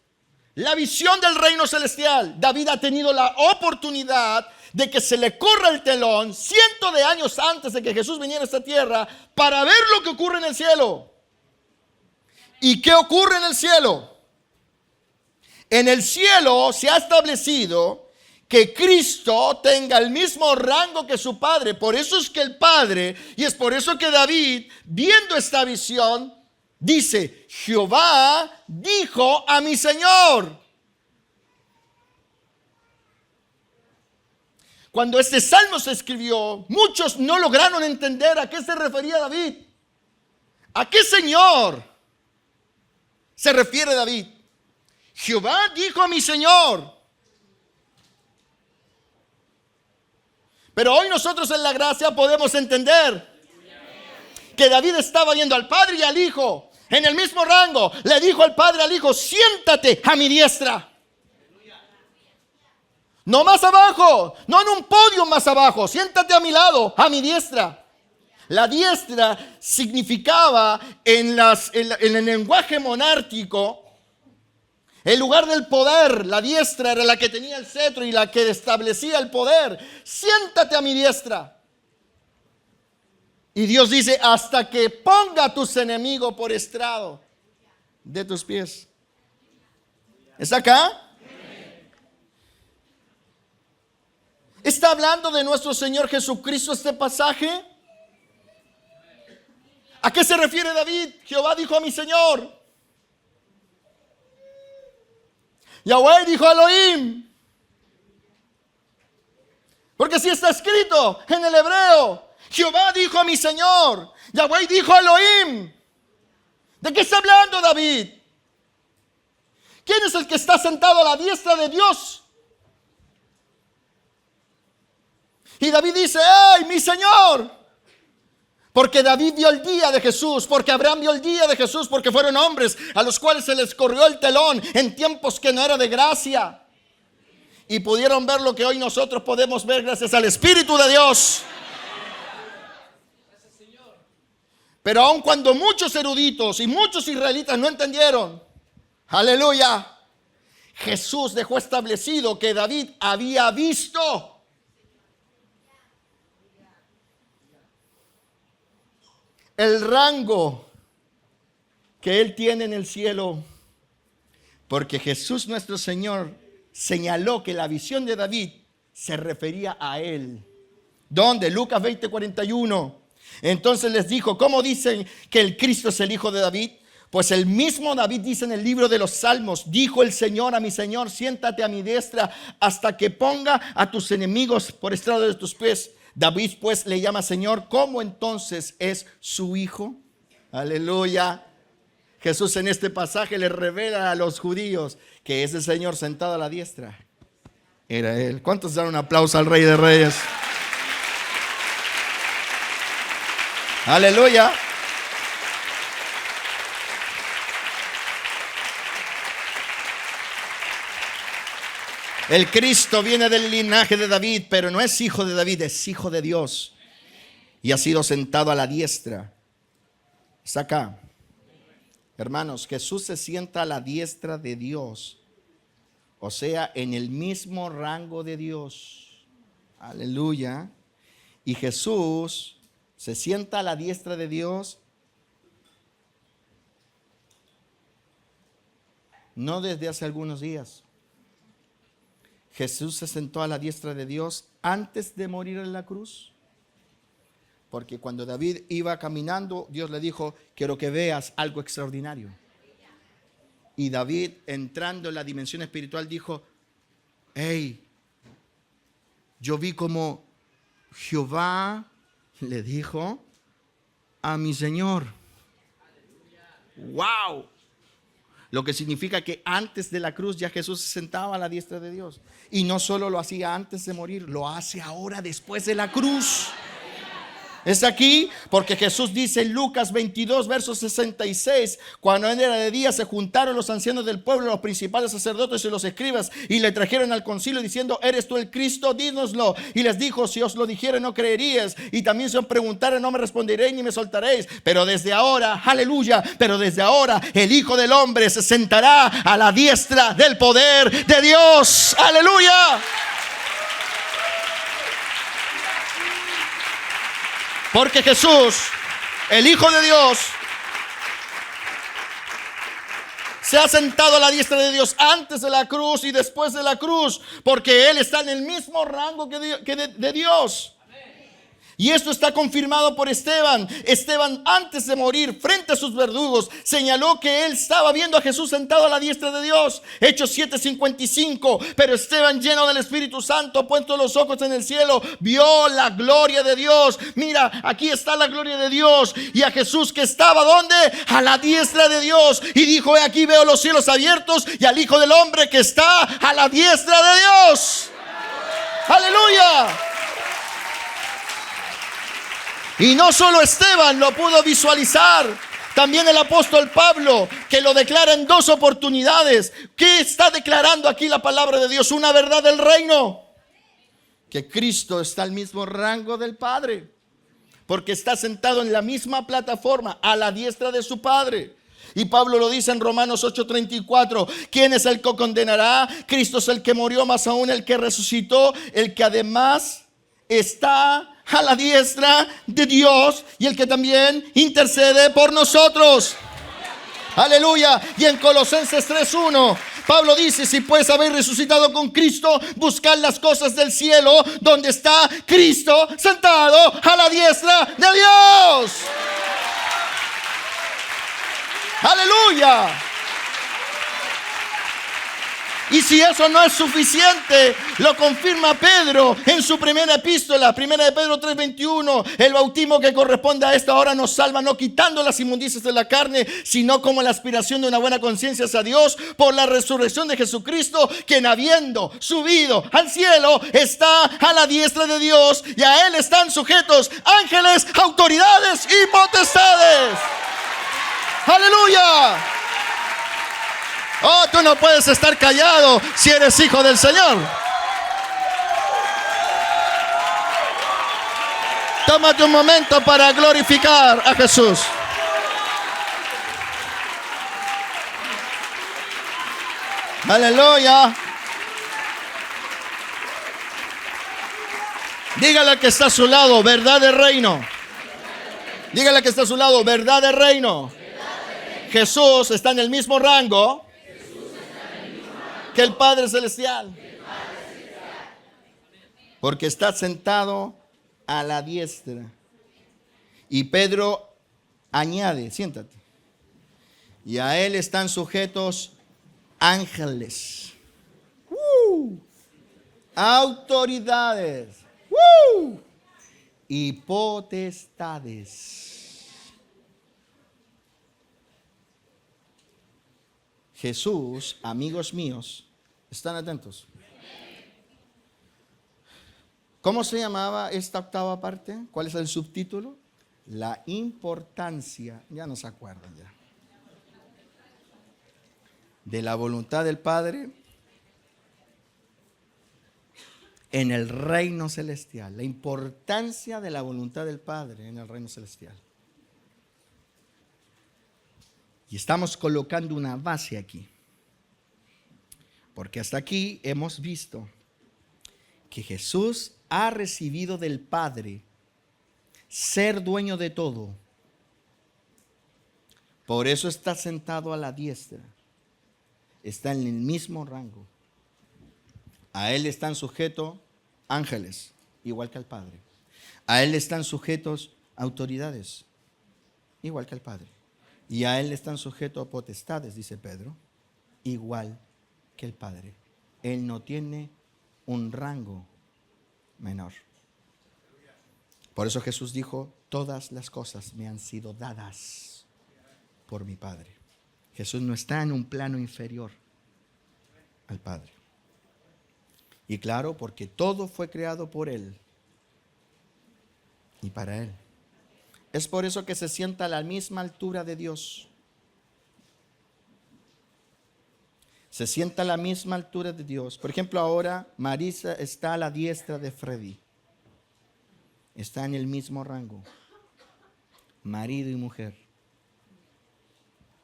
la visión del reino celestial. David ha tenido la oportunidad de que se le corra el telón cientos de años antes de que Jesús viniera a esta tierra para ver lo que ocurre en el cielo. ¿Y qué ocurre en el cielo? En el cielo se ha establecido que Cristo tenga el mismo rango que su Padre. Por eso es que el Padre, y es por eso que David, viendo esta visión, dice: Jehová dijo a mi Señor. Cuando este salmo se escribió, muchos no lograron entender a qué se refería David. ¿A qué Señor se refiere David? Jehová dijo a mi Señor. Pero hoy nosotros en la gracia podemos entender que David estaba viendo al Padre y al Hijo en el mismo rango. Le dijo al Padre al Hijo: siéntate a mi diestra. No más abajo, no en un podio más abajo, siéntate a mi lado, a mi diestra. La diestra significaba en el lenguaje monárquico el lugar del poder. La diestra era la que tenía el cetro y la que establecía el poder. Siéntate a mi diestra. Y Dios dice: hasta que ponga a tus enemigos por estrado de tus pies. ¿Está acá? ¿Está hablando de nuestro Señor Jesucristo este pasaje? ¿A qué se refiere David? Jehová dijo a mi Señor. Yahweh dijo a Elohim. Porque si está escrito en el hebreo: Jehová dijo a mi Señor. Yahweh dijo a Elohim. ¿De qué está hablando David? ¿Quién es el que está sentado a la diestra de Dios? Y David dice: ¡ay, mi Señor! Porque David vio el día de Jesús, porque Abraham vio el día de Jesús, porque fueron hombres a los cuales se les corrió el telón en tiempos que no era de gracia. Y pudieron ver lo que hoy nosotros podemos ver gracias al Espíritu de Dios. Pero aun cuando muchos eruditos y muchos israelitas no entendieron, aleluya, Jesús dejó establecido que David había visto el rango que Él tiene en el cielo, porque Jesús nuestro Señor señaló que la visión de David se refería a Él. ¿Dónde? Lucas 20:41. Entonces les dijo: ¿cómo dicen que el Cristo es el Hijo de David? Pues el mismo David dice en el libro de los Salmos: dijo el Señor a mi Señor: siéntate a mi diestra hasta que ponga a tus enemigos por estrado de tus pies. David pues le llama Señor. ¿Cómo entonces es su hijo? Aleluya. Jesús en este pasaje le revela a los judíos que ese Señor sentado a la diestra era Él. ¿Cuántos dan un aplauso al Rey de Reyes? Aleluya. El Cristo viene del linaje de David, pero no es hijo de David, es hijo de Dios. Y ha sido sentado a la diestra. Está acá. Hermanos, Jesús se sienta a la diestra de Dios. O sea, en el mismo rango de Dios. Aleluya. Y Jesús se sienta a la diestra de Dios. No desde hace algunos días. Jesús se sentó a la diestra de Dios antes de morir en la cruz. Porque cuando David iba caminando, Dios le dijo: quiero que veas algo extraordinario. Y David, entrando en la dimensión espiritual, dijo: hey, yo vi como Jehová le dijo a mi Señor. ¡Wow! Lo que significa que antes de la cruz ya Jesús se sentaba a la diestra de Dios. Y no solo lo hacía antes de morir, lo hace ahora después de la cruz. Es aquí porque Jesús dice en Lucas 22, verso 66, cuando era de día se juntaron los ancianos del pueblo, los principales sacerdotes y los escribas, y le trajeron al concilio diciendo: ¿eres tú el Cristo? Dínoslo. Y les dijo: si os lo dijere no creeríais, y también si os preguntare no me responderéis ni me soltaréis. Pero desde ahora, aleluya, pero desde ahora el Hijo del Hombre se sentará a la diestra del poder de Dios. Aleluya. Porque Jesús, el Hijo de Dios, se ha sentado a la diestra de Dios antes de la cruz y después de la cruz, porque Él está en el mismo rango que de Dios. Y esto está confirmado por Esteban. Esteban, antes de morir frente a sus verdugos, señaló que él estaba viendo a Jesús sentado a la diestra de Dios. Hechos 7:55. Pero Esteban, lleno del Espíritu Santo, puesto los ojos en el cielo, vio la gloria de Dios. Mira, aquí está la gloria de Dios. Y a Jesús que estaba, ¿dónde? A la diestra de Dios. Y dijo: he aquí veo los cielos abiertos y al Hijo del Hombre que está a la diestra de Dios. ¡Aleluya! Y no solo Esteban lo pudo visualizar, también el apóstol Pablo, que lo declara en 2 oportunidades. ¿Qué está declarando aquí la palabra de Dios? Una verdad del reino. Que Cristo está al mismo rango del Padre, porque está sentado en la misma plataforma, a la diestra de su Padre. Y Pablo lo dice en Romanos 8:34. ¿Quién es el que condenará? Cristo es el que murió, más aún el que resucitó, el que además está a la diestra de Dios y el que también intercede por nosotros. Aleluya. Y en Colosenses 3:1 Pablo dice: si pues habéis resucitado con Cristo, buscad las cosas del cielo, donde está Cristo sentado a la diestra de Dios. Aleluya. Y si eso no es suficiente, lo confirma Pedro en su primera epístola, 1 de Pedro 3:21. El bautismo que corresponde a esta hora nos salva, no quitando las inmundicias de la carne, sino como la aspiración de una buena conciencia hacia Dios por la resurrección de Jesucristo, quien habiendo subido al cielo está a la diestra de Dios, y a él están sujetos ángeles, autoridades y potestades. Aleluya. Oh, tú no puedes estar callado si eres hijo del Señor. Tómate un momento para glorificar a Jesús. Aleluya. Dígale al que está a su lado, verdad de reino. Dígale al que está a su lado, verdad de reino. Jesús está en el mismo rango que el Padre Celestial, porque está sentado a la diestra. Y Pedro añade, siéntate, y a él están sujetos ángeles, autoridades y potestades. Jesús, amigos míos, ¿están atentos? ¿Cómo se llamaba esta octava parte? ¿Cuál es el subtítulo? La importancia, ya no se acuerdan ya, de la voluntad del Padre en el reino celestial. La importancia de la voluntad del Padre en el reino celestial. Y estamos colocando una base aquí, porque hasta aquí hemos visto que Jesús ha recibido del Padre ser dueño de todo. Por eso está sentado a la diestra, está en el mismo rango. A él están sujetos ángeles, igual que al Padre. A él están sujetos autoridades, igual que al Padre. Y a él están sujetos potestades, dice Pedro, igual que el Padre. Él no tiene un rango menor. Por eso Jesús dijo: todas las cosas me han sido dadas por mi Padre. Jesús no está en un plano inferior al Padre. Y claro, porque todo fue creado por Él y para Él. Es por eso que se sienta a la misma altura de Dios. Se sienta a la misma altura de Dios. Por ejemplo, ahora Marisa está a la diestra de Freddy. Está en el mismo rango. Marido y mujer.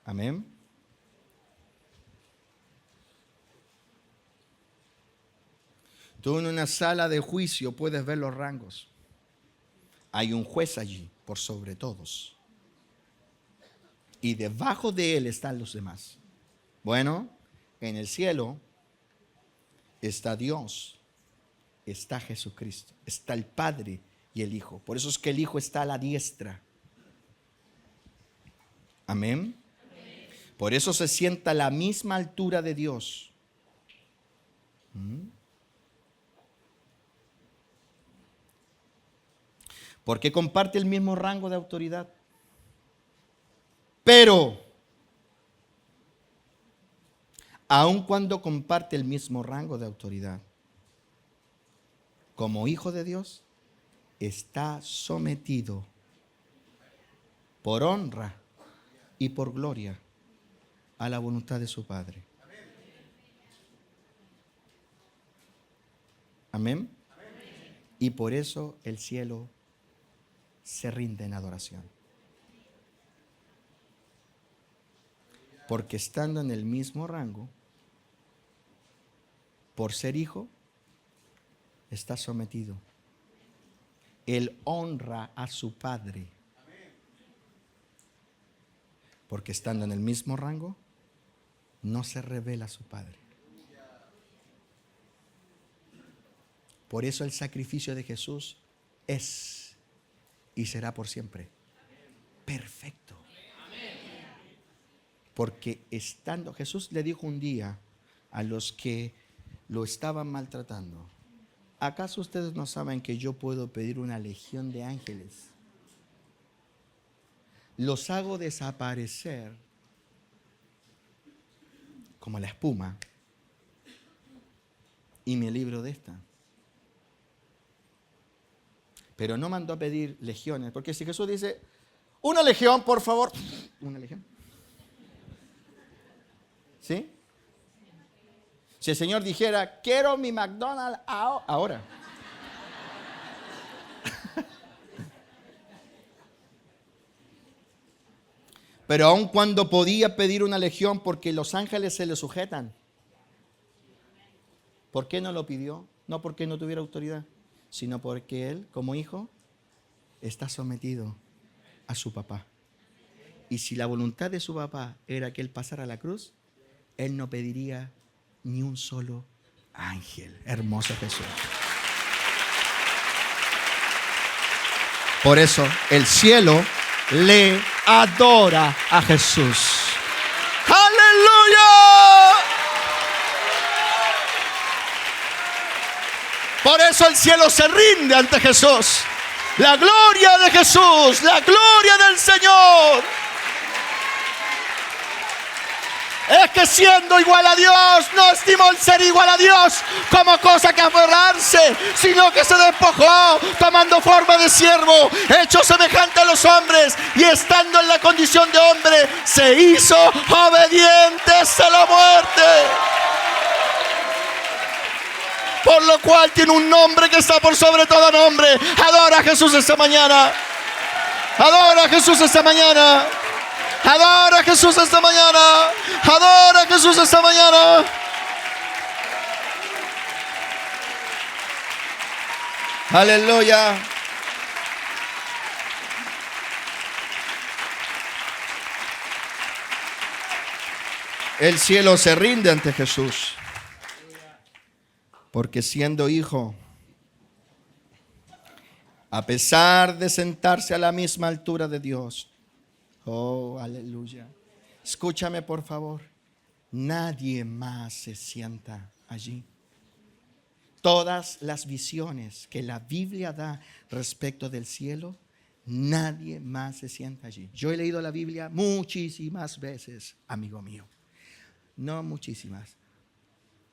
Amén. Tú en una sala de juicio puedes ver los rangos. Hay un juez allí, por sobre todos. Y debajo de él están los demás. Bueno, en el cielo está Dios, está Jesucristo, está el Padre y el Hijo. Por eso es que el Hijo está a la diestra. Amén. Por eso se sienta a la misma altura de Dios. Porque comparte el mismo rango de autoridad. Pero, aun cuando comparte el mismo rango de autoridad, como hijo de Dios, está sometido por honra y por gloria a la voluntad de su Padre. Amén. Y por eso el cielo se rinde en adoración. Porque estando en el mismo rango, por ser hijo, está sometido. Él honra a su Padre. Porque estando en el mismo rango, no se revela a su Padre. Por eso el sacrificio de Jesús es y será por siempre perfecto. Porque estando, Jesús le dijo un día a los que lo estaban maltratando: ¿acaso ustedes no saben que yo puedo pedir una legión de ángeles? Los hago desaparecer como la espuma y me libro de esta. Pero no mandó a pedir legiones, porque si Jesús dice: una legión, por favor, una legión. ¿Sí? Si el Señor dijera: quiero mi McDonald's ahora. Pero aun cuando podía pedir una legión, porque los ángeles se le sujetan, ¿por qué no lo pidió? No porque no tuviera autoridad, sino porque él, como hijo, está sometido a su papá. Y si la voluntad de su papá era que él pasara a la cruz, él no pediría ni un solo ángel. Hermoso Jesús. Por eso el cielo le adora a Jesús. ¡Aleluya! Por eso el cielo se rinde ante Jesús. La gloria de Jesús, la gloria del Señor. Es que siendo igual a Dios, no estimó el ser igual a Dios como cosa que aferrarse, sino que se despojó, tomando forma de siervo, hecho semejante a los hombres, y estando en la condición de hombre, se hizo obediente hasta la muerte. Por lo cual tiene un nombre que está por sobre todo nombre. Adora a Jesús esta mañana. Adora a Jesús esta mañana. Adora a Jesús esta mañana. Adora a Jesús esta mañana. Aleluya. El cielo se rinde ante Jesús. Porque siendo hijo, a pesar de sentarse a la misma altura de Dios, oh, aleluya. Escúchame por favor. Nadie más se sienta allí. Todas las visiones que la Biblia da respecto del cielo, nadie más se sienta allí. Yo he leído la Biblia muchísimas veces, amigo mío. No muchísimas.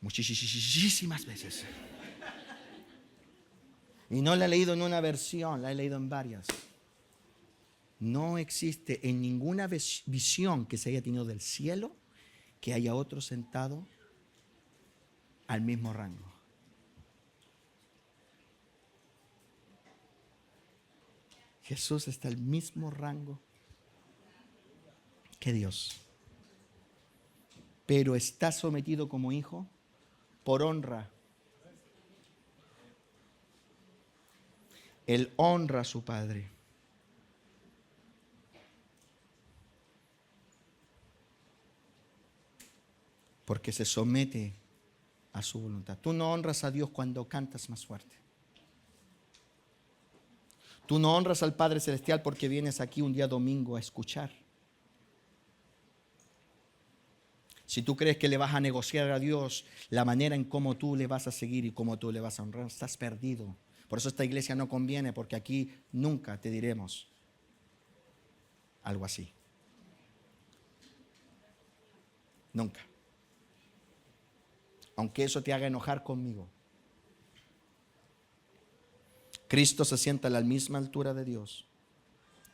Muchísimas veces. Y no la he leído en una versión, la he leído en varias. No existe en ninguna visión que se haya tenido del cielo que haya otro sentado al mismo rango. Jesús está al mismo rango que Dios, pero está sometido como hijo por honra. Él honra a su Padre. Porque se somete a su voluntad. Tú no honras a Dios cuando cantas más fuerte. Tú no honras al Padre Celestial porque vienes aquí un día domingo a escuchar. Si tú crees que le vas a negociar a Dios la manera en cómo tú le vas a seguir y cómo tú le vas a honrar, estás perdido. Por eso esta iglesia no conviene, porque aquí nunca te diremos algo así. Nunca. Aunque eso te haga enojar conmigo. Cristo se sienta a la misma altura de Dios,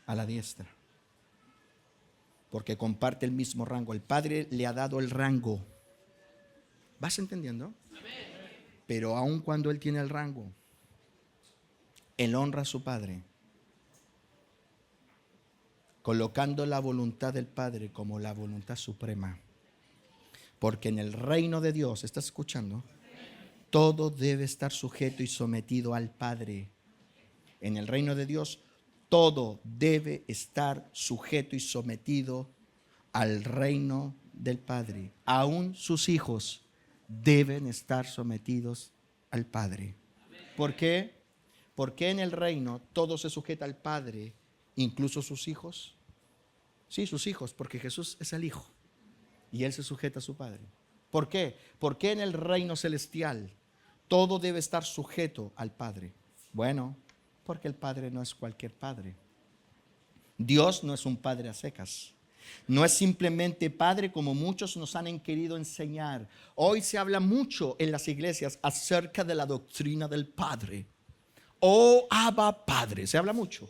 a la diestra. porque comparte el mismo rango. El Padre le ha dado el rango. ¿Vas entendiendo? Pero aun cuando Él tiene el rango, Él honra a su Padre, colocando la voluntad del Padre como la voluntad suprema. Porque en el reino de Dios, ¿estás escuchando? Todo debe estar sujeto y sometido al Padre. En el reino de Dios, todo debe estar sujeto y sometido al reino del Padre. Aún sus hijos deben estar sometidos al Padre. ¿Por qué? Porque en el reino todo se sujeta al Padre, incluso sus hijos. Sí, sus hijos, porque Jesús es el Hijo y Él se sujeta a su Padre. ¿Por qué? Porque en el reino celestial todo debe estar sujeto al Padre. Bueno, porque el Padre no es cualquier Padre. Dios no es un Padre a secas. No es simplemente Padre como muchos nos han querido enseñar. Hoy se habla mucho en las iglesias acerca de la doctrina del Padre. Oh, Abba Padre, se habla mucho.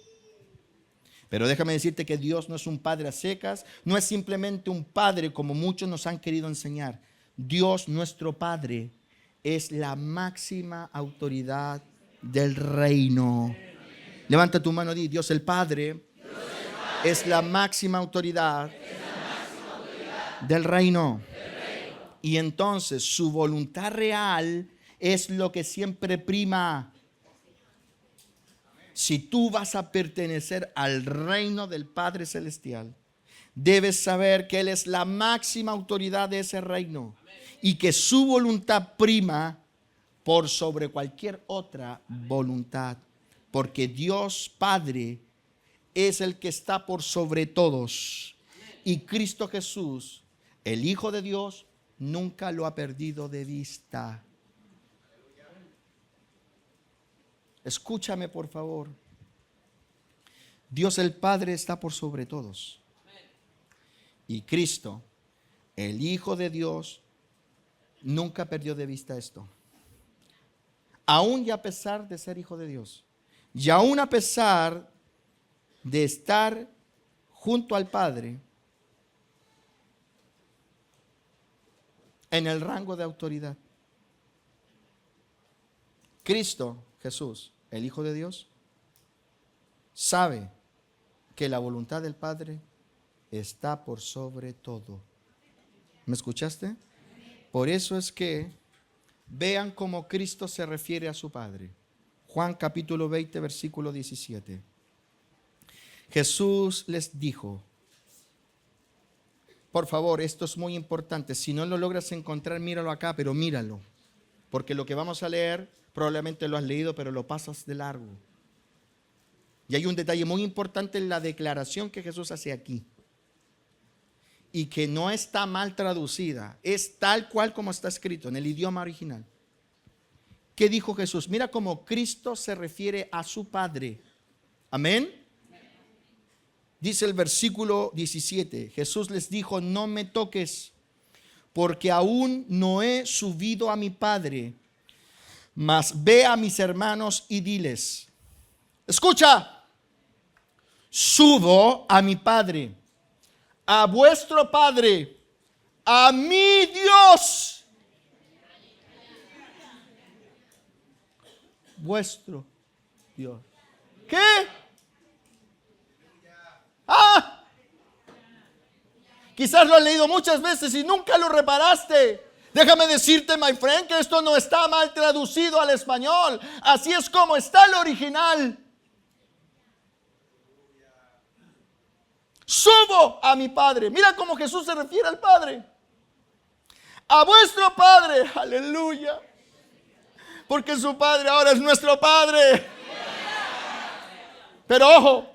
Pero déjame decirte que Dios no es un Padre a secas, no es simplemente un Padre como muchos nos han querido enseñar. Dios, nuestro Padre, es la máxima autoridad del reino. Levanta tu mano y di: Dios el Padre es la máxima autoridad del reino. Y entonces su voluntad real es lo que siempre prima. Si tú vas a pertenecer al reino del Padre Celestial, debes saber que Él es la máxima autoridad de ese reino y que su voluntad prima por sobre cualquier otra voluntad. Porque Dios Padre es el que está por sobre todos. Y Cristo Jesús, el Hijo de Dios, nunca lo ha perdido de vista. Escúchame, por favor. Dios el Padre está por sobre todos. Y Cristo, el Hijo de Dios, nunca perdió de vista esto. Aún y a pesar de ser Hijo de Dios, y aún a pesar de estar junto al Padre en el rango de autoridad, Cristo Jesús, el Hijo de Dios, sabe que la voluntad del Padre está por sobre todo. ¿Me escuchaste? Por eso es que vean cómo Cristo se refiere a su Padre. Juan capítulo 20, versículo 17. Jesús les dijo, por favor, esto es muy importante. Si no lo logras encontrar, míralo acá, pero míralo. Porque lo que vamos a leer, probablemente lo has leído, pero lo pasas de largo. Y hay un detalle muy importante en la declaración que Jesús hace aquí. Y que no está mal traducida. Es tal cual como está escrito en el idioma original. ¿Qué dijo Jesús? Mira cómo Cristo se refiere a su Padre. Amén. Dice el versículo 17. Jesús les dijo, no me toques, porque aún no he subido a mi Padre. Mas ve a mis hermanos y diles, escucha, subo a mi Padre, a vuestro Padre, a mi Dios, vuestro Dios. ¿Qué? Quizás lo has leído muchas veces y nunca lo reparaste. Déjame decirte, my friend, que esto no está mal traducido al español. Así es como está el original. Subo a mi Padre. Mira cómo Jesús se refiere al Padre. A vuestro Padre. Aleluya. Porque su Padre ahora es nuestro Padre. Pero ojo.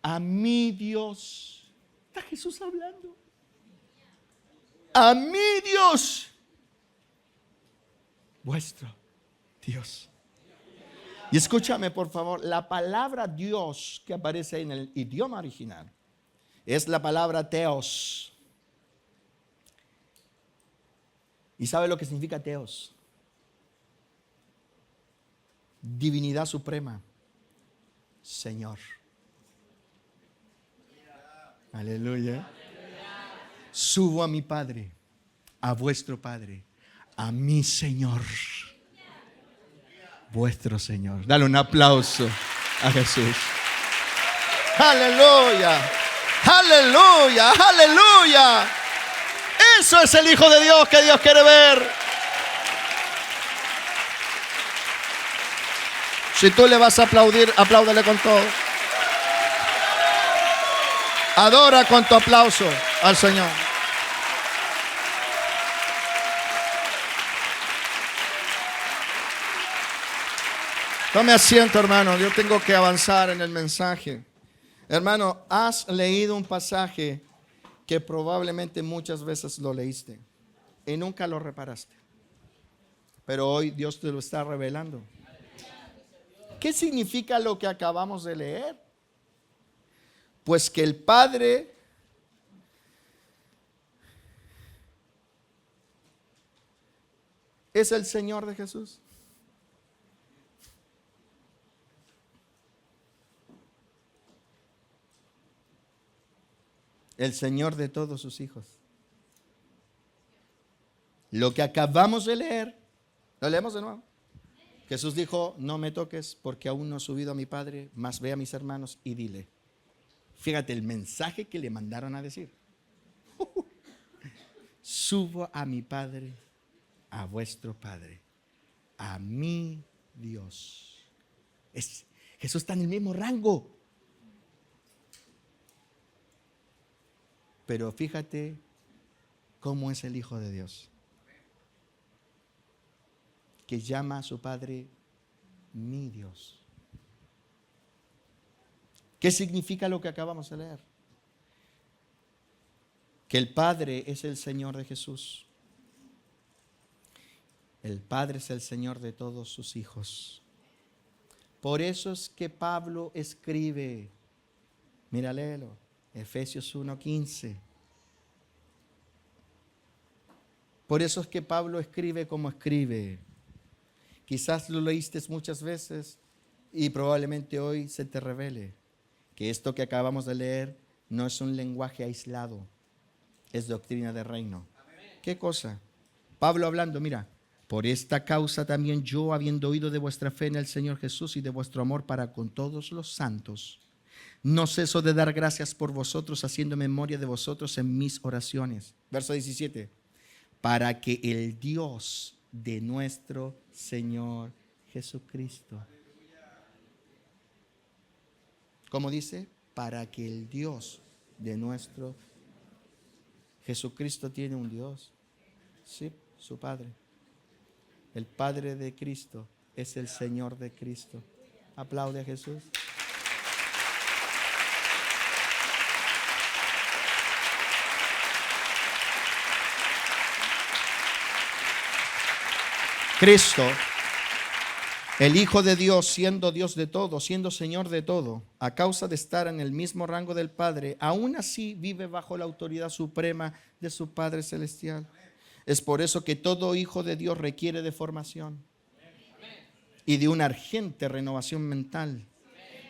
A mi Dios. Está Jesús hablando. A mi Dios. Vuestro Dios. Y escúchame, por favor, la palabra Dios que aparece en el idioma original es la palabra Theos. ¿Y sabe lo que significa Theos? Divinidad suprema, Señor. Aleluya. Subo a mi Padre, a vuestro Padre, a mi Señor, vuestro Señor. Dale un aplauso a Jesús. Aleluya, aleluya, aleluya. Eso es el Hijo de Dios que Dios quiere ver. Si tú le vas a aplaudir, apláudale con todo. Adora con tu aplauso al Señor. Tome asiento, hermano. Yo tengo que avanzar en el mensaje. Hermano, has leído un pasaje que probablemente muchas veces lo leíste y nunca lo reparaste. Pero hoy Dios te lo está revelando. ¿Qué significa lo que acabamos de leer? Pues que el Padre es el Señor de Jesús. El Señor de todos sus hijos. Lo que acabamos de leer, lo leemos de nuevo. Jesús dijo, no me toques porque aún no he subido a mi Padre, mas ve a mis hermanos y dile. Fíjate el mensaje que le mandaron a decir. Subo a mi Padre, a vuestro Padre, a mi Dios. Jesús está en el mismo rango. Pero fíjate cómo es el Hijo de Dios, que llama a su Padre mi Dios. ¿Qué significa lo que acabamos de leer? Que el Padre es el Señor de Jesús. El Padre es el Señor de todos sus hijos. Por eso es que Pablo escribe, mira, léelo, Efesios 1:15. Por eso es que Pablo escribe como escribe. Quizás lo leíste muchas veces y probablemente hoy se te revele que esto que acabamos de leer no es un lenguaje aislado, es doctrina de reino. ¿Qué cosa? Pablo hablando, mira, por esta causa también yo, habiendo oído de vuestra fe en el Señor Jesús y de vuestro amor para con todos los santos, no ceso de dar gracias por vosotros, haciendo memoria de vosotros en mis oraciones. Verso 17. Para que el Dios de nuestro Señor Jesucristo. ¿Cómo dice? Para que el Dios de nuestro Jesucristo tiene un Dios. Sí, su Padre. El Padre de Cristo es el Señor de Cristo. Aplaude a Jesús. Cristo, el Hijo de Dios, siendo Dios de todo, siendo Señor de todo, a causa de estar en el mismo rango del Padre, aún así vive bajo la autoridad suprema de su Padre Celestial. Es por eso que todo hijo de Dios requiere de formación y de una urgente renovación mental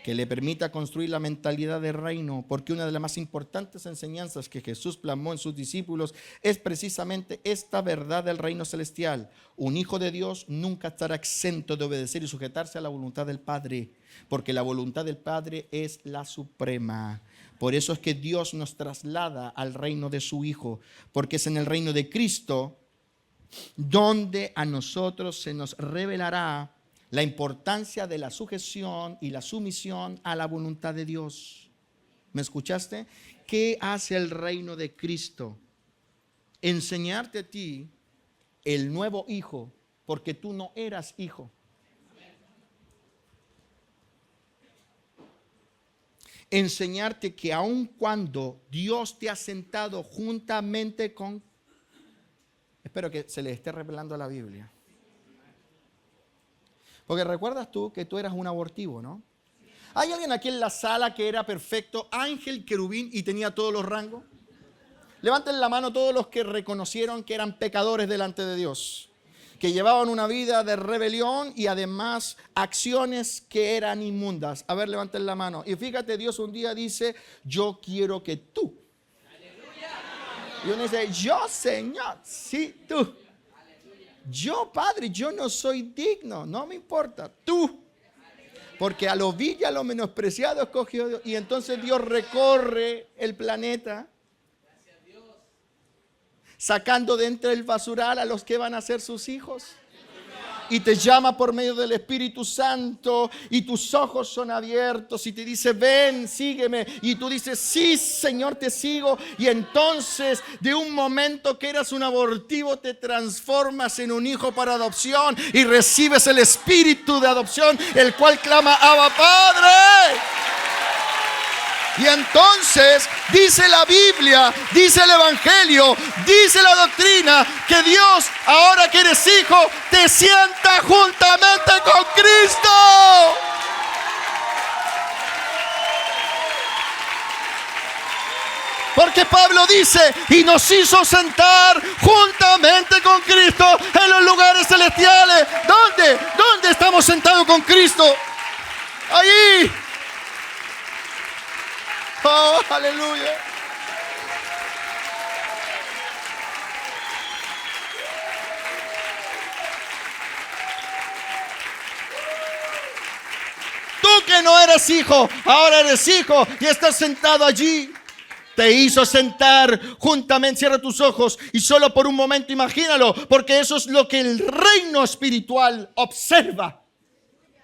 que le permita construir la mentalidad del reino, porque una de las más importantes enseñanzas que Jesús plasmó en sus discípulos es precisamente esta verdad del reino celestial. Un hijo de Dios nunca estará exento de obedecer y sujetarse a la voluntad del Padre, porque la voluntad del Padre es la suprema. Por eso es que Dios nos traslada al reino de su Hijo, porque es en el reino de Cristo donde a nosotros se nos revelará la importancia de la sujeción y la sumisión a la voluntad de Dios. ¿Me escuchaste? ¿Qué hace el reino de Cristo? Enseñarte a ti el nuevo hijo, porque tú no eras hijo. Enseñarte que aun cuando Dios te ha sentado juntamente con... Espero que se le esté revelando la Biblia. Porque recuerdas tú que tú eras un abortivo, ¿no? ¿Hay alguien aquí en la sala que era perfecto, ángel, querubín y tenía todos los rangos? Levanten la mano todos los que reconocieron que eran pecadores delante de Dios. que llevaban una vida de rebelión y además acciones que eran inmundas. A ver, levanten la mano. Y fíjate, Dios un día dice, yo quiero que tú. Y uno dice, yo, Señor, sí, tú. Yo, Padre, yo no soy digno, no me importa, tú. Porque a lo vil y a lo menospreciado escogió Dios. Y entonces Dios recorre el planeta, sacando de entre el basural a los que van a ser sus hijos. Y te llama por medio del Espíritu Santo y tus ojos son abiertos y te dice, ven, sígueme. Y tú dices, sí, Señor, te sigo. Y entonces, de un momento que eras un abortivo, te transformas en un hijo para adopción y recibes el Espíritu de adopción, el cual clama, Abba, Padre. Y entonces dice la Biblia, dice el Evangelio, dice la doctrina que Dios, ahora que eres hijo, te sienta juntamente con Cristo. Porque Pablo dice, y nos hizo sentar juntamente con Cristo en los lugares celestiales. ¿Dónde? ¿Dónde estamos sentados con Cristo? Allí. Oh, aleluya. Tú que no eres hijo, ahora eres hijo y estás sentado allí. Te hizo sentar juntamente, cierra tus ojos y solo por un momento imagínalo, porque eso es lo que el reino espiritual observa.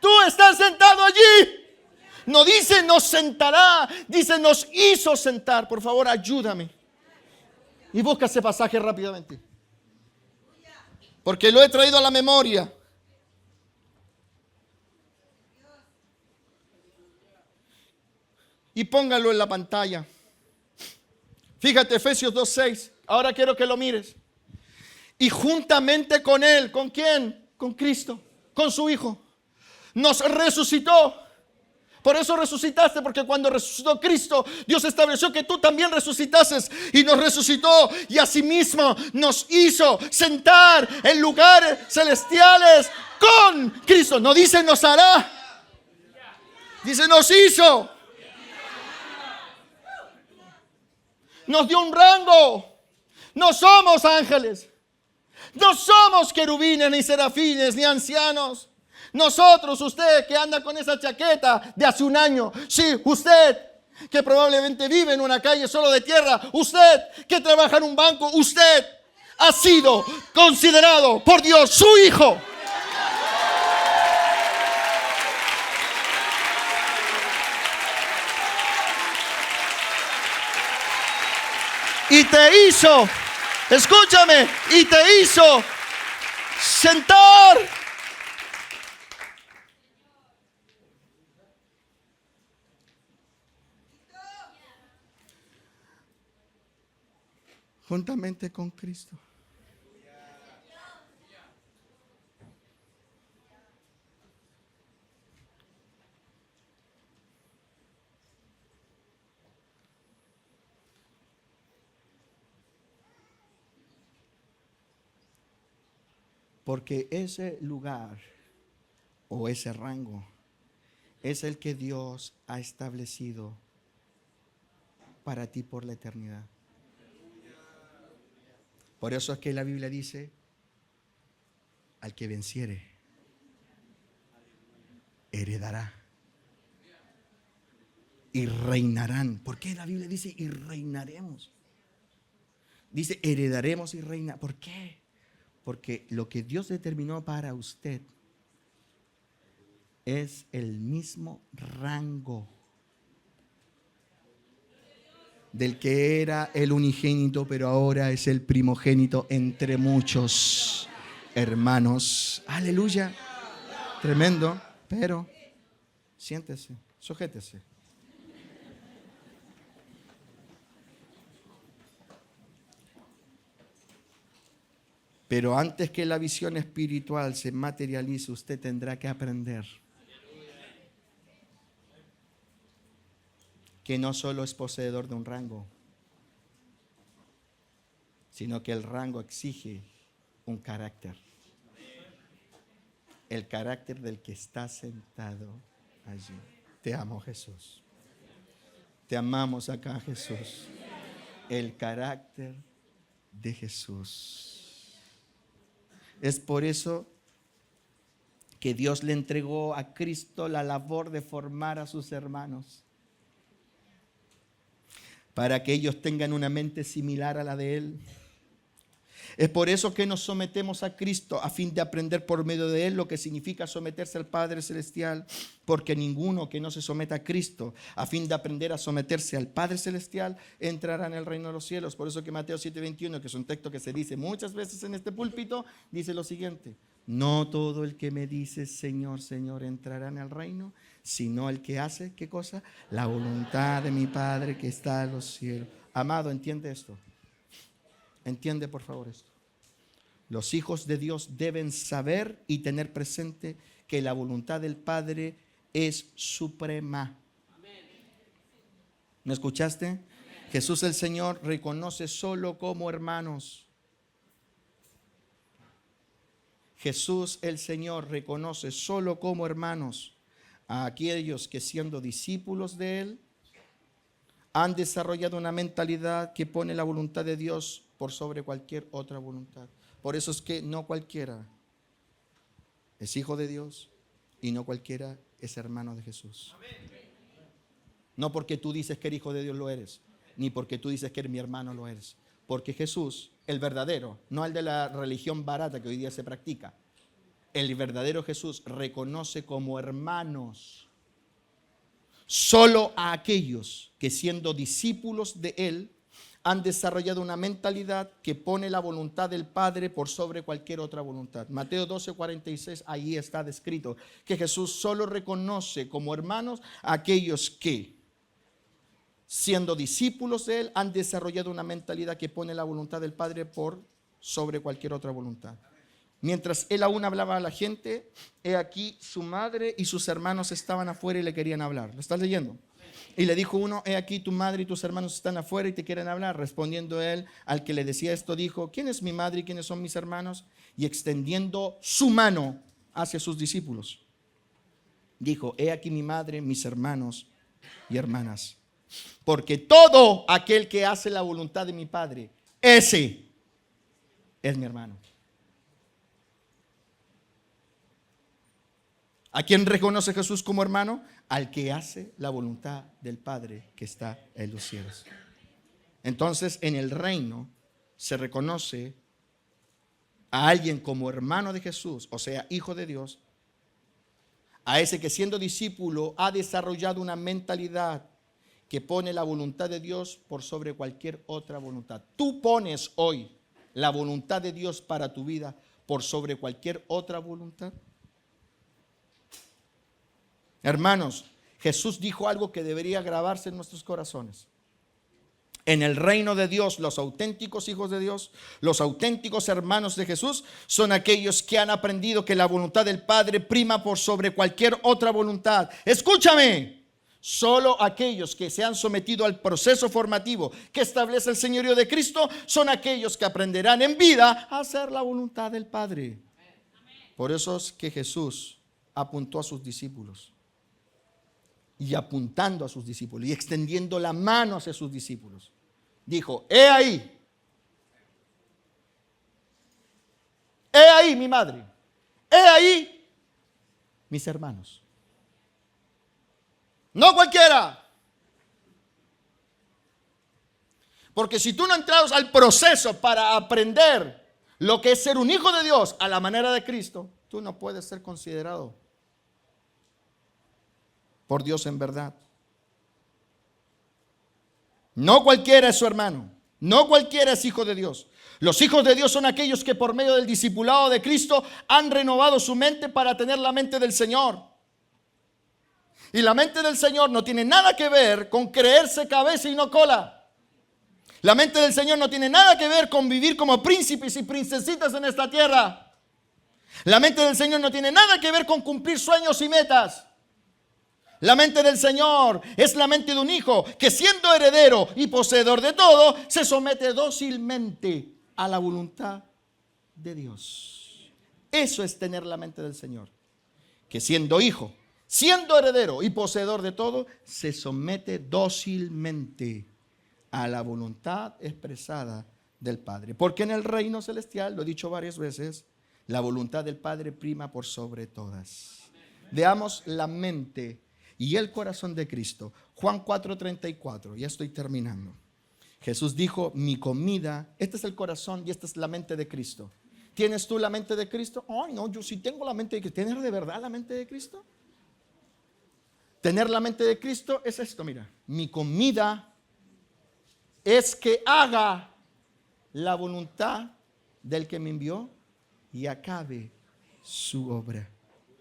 Tú estás sentado allí. No dice nos sentará, dice nos hizo sentar. Por favor, ayúdame. Y busca ese pasaje rápidamente. Porque lo he traído a la memoria. Y póngalo en la pantalla. Fíjate, Efesios 2:6. Ahora quiero que lo mires. Y juntamente con Él, ¿con quién? Con Cristo, con su Hijo. Nos resucitó. Por eso resucitaste, porque cuando resucitó Cristo, Dios estableció que tú también resucitases y nos resucitó y asimismo nos hizo sentar en lugares celestiales con Cristo. No dice nos hará, dice nos hizo. Nos dio un rango. No somos ángeles, no somos querubines, ni serafines, ni ancianos. Nosotros, usted que anda con esa chaqueta de hace un año, sí, usted que probablemente vive en una calle solo de tierra, usted que trabaja en un banco, usted ha sido considerado por Dios su hijo. Y te hizo, escúchame, y te hizo sentar. Juntamente con Cristo. Porque ese lugar o ese rango es el que Dios ha establecido para ti por la eternidad. Por eso es que la Biblia dice, al que venciere, heredará. Y reinarán. ¿Por qué la Biblia dice y reinaremos? Dice heredaremos y reinaremos. ¿Por qué? Porque lo que Dios determinó para usted es el mismo rango del que era el unigénito, pero ahora es el primogénito entre muchos hermanos. Aleluya. Tremendo. Pero siéntese, sujétese. Pero antes que la visión espiritual se materialice, usted tendrá que aprender que no solo es poseedor de un rango, sino que el rango exige un carácter. el carácter del que está sentado allí. Te amo, Jesús. Te amamos acá, Jesús. El carácter de Jesús. Es por eso que Dios le entregó a Cristo la labor de formar a sus hermanos, para que ellos tengan una mente similar a la de Él. Es por eso que nos sometemos a Cristo, a fin de aprender por medio de Él lo que significa someterse al Padre Celestial, porque ninguno que no se someta a Cristo, a fin de aprender a someterse al Padre Celestial, entrará en el reino de los cielos. Por eso que Mateo 7:21, que es un texto que se dice muchas veces en este púlpito, dice lo siguiente: no todo el que me dice Señor, Señor entrará en el reino, sino el que hace, ¿qué cosa? La voluntad de mi Padre que está en los cielos. Amado, entiende esto. Entiende por favor esto. Los hijos de Dios deben saber y tener presente que la voluntad del Padre es suprema. ¿Me escuchaste? Jesús el Señor reconoce solo como hermanos. Jesús el Señor reconoce solo como hermanos a aquellos que, siendo discípulos de Él, han desarrollado una mentalidad que pone la voluntad de Dios por sobre cualquier otra voluntad. Por eso es que no cualquiera es hijo de Dios y no cualquiera es hermano de Jesús. No porque tú dices que eres hijo de Dios lo eres, ni porque tú dices que eres mi hermano lo eres. Porque Jesús, el verdadero, no el de la religión barata que hoy día se practica, el verdadero Jesús reconoce como hermanos solo a aquellos que, siendo discípulos de Él, han desarrollado una mentalidad que pone la voluntad del Padre por sobre cualquier otra voluntad. Mateo 12:46, ahí está descrito que Jesús solo reconoce como hermanos a aquellos que, siendo discípulos de Él, han desarrollado una mentalidad que pone la voluntad del Padre por sobre cualquier otra voluntad. Mientras Él aún hablaba a la gente, he aquí su madre y sus hermanos estaban afuera y le querían hablar. ¿Lo estás leyendo? Y le dijo uno: he aquí tu madre y tus hermanos están afuera y te quieren hablar. Respondiendo él al que le decía esto, dijo: ¿quién es mi madre y quiénes son mis hermanos? Y extendiendo su mano hacia sus discípulos, dijo: he aquí mi madre, mis hermanos y hermanas. Porque todo aquel que hace la voluntad de mi Padre, ese es mi hermano. ¿A quién reconoce Jesús como hermano? Al que hace la voluntad del Padre que está en los cielos. Entonces, en el reino se reconoce a alguien como hermano de Jesús, o sea, hijo de Dios, a ese que, siendo discípulo, ha desarrollado una mentalidad que pone la voluntad de Dios por sobre cualquier otra voluntad. Tú pones hoy la voluntad de Dios para tu vida por sobre cualquier otra voluntad. Hermanos, Jesús dijo algo que debería grabarse en nuestros corazones. En el reino de Dios, los auténticos hijos de Dios, los auténticos hermanos de Jesús, son aquellos que han aprendido que la voluntad del Padre prima por sobre cualquier otra voluntad. Escúchame, solo aquellos que se han sometido al proceso formativo que establece el señorío de Cristo son aquellos que aprenderán en vida a hacer la voluntad del Padre. Por eso es que Jesús apuntó a sus discípulos. Y apuntando a sus discípulos y extendiendo la mano hacia sus discípulos, dijo: he ahí mi madre, he ahí mis hermanos. No cualquiera. Porque si tú no entras al proceso para aprender lo que es ser un hijo de Dios a la manera de Cristo, tú no puedes ser considerado por Dios en verdad. No cualquiera es su hermano, no cualquiera es hijo de Dios. Los hijos de Dios son aquellos que por medio del discipulado de Cristo han renovado su mente para tener la mente del Señor. Y la mente del Señor no tiene nada que ver con creerse cabeza y no cola. La mente del Señor no tiene nada que ver con vivir como príncipes y princesitas en esta tierra. La mente del Señor no tiene nada que ver con cumplir sueños y metas. La mente del Señor es la mente de un hijo que, siendo heredero y poseedor de todo, se somete dócilmente a la voluntad de Dios. Eso es tener la mente del Señor. que siendo hijo, siendo heredero y poseedor de todo, se somete dócilmente a la voluntad expresada del Padre. Porque en el reino celestial, lo he dicho varias veces, la voluntad del Padre prima por sobre todas. Veamos la mente y el corazón de Cristo. Juan 4:34, ya estoy terminando. Jesús dijo, mi comida, este es el corazón y esta es la mente de Cristo. ¿Tienes tú la mente de Cristo? Ay, no, yo sí tengo la mente de Cristo. ¿Tienes de verdad la mente de Cristo? Tener la mente de Cristo es esto, mira. Mi comida es que haga la voluntad del que me envió y acabe su obra.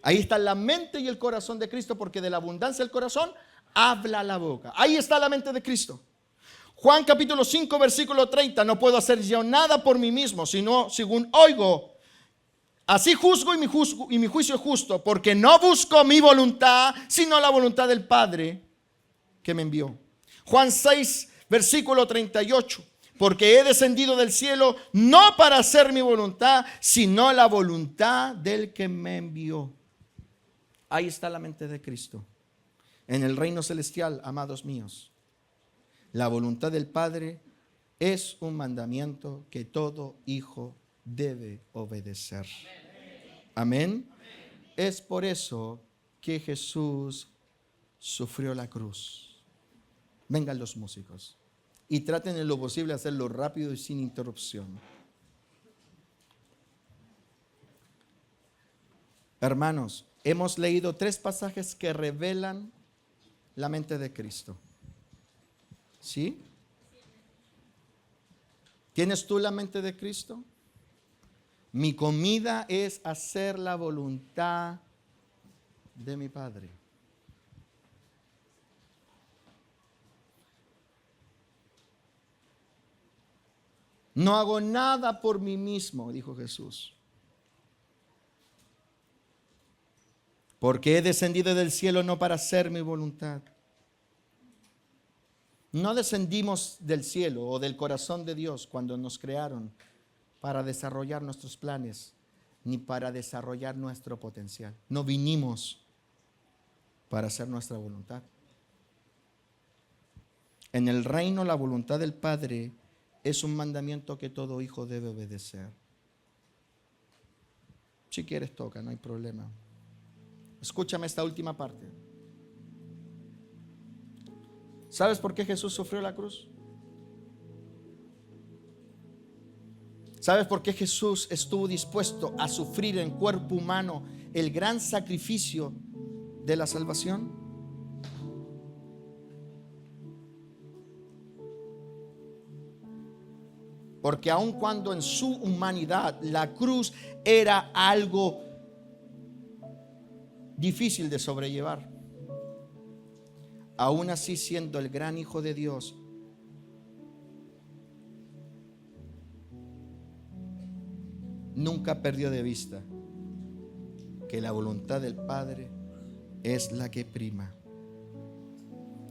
Ahí está la mente y el corazón de Cristo, porque de la abundancia del corazón habla la boca. Ahí está la mente de Cristo. Juan capítulo 5 versículo 30, no puedo hacer yo nada por mí mismo, sino según oigo. Así juzgo y mi juicio es justo, porque no busco mi voluntad, sino la voluntad del Padre que me envió. Juan 6 versículo 38, porque he descendido del cielo no para hacer mi voluntad, sino la voluntad del que me envió. Ahí está la mente de Cristo. En el reino celestial, amados míos, la voluntad del Padre es un mandamiento que todo hijo debe obedecer. Amén. Es por eso que Jesús sufrió la cruz. Vengan los músicos y traten en lo posible hacerlo rápido y sin interrupción. Hermanos, hemos leído 3 pasajes que revelan la mente de Cristo. ¿Sí? ¿Tienes tú la mente de Cristo? Mi comida es hacer la voluntad de mi Padre. No hago nada por mí mismo, dijo Jesús. Porque he descendido del cielo no para hacer mi voluntad. No descendimos del cielo o del corazón de Dios cuando nos crearon para desarrollar nuestros planes, ni para desarrollar nuestro potencial. No vinimos para hacer nuestra voluntad. En el reino, la voluntad del Padre es un mandamiento que todo hijo debe obedecer. Si quieres, toca, no hay problema. Escúchame esta última parte. ¿Sabes por qué Jesús sufrió la cruz? ¿Sabes por qué Jesús estuvo dispuesto a sufrir en cuerpo humano el gran sacrificio de la salvación? Porque aun cuando en su humanidad la cruz era algo difícil de sobrellevar, aún así, siendo el gran Hijo de Dios, nunca perdió de vista que la voluntad del Padre es la que prima.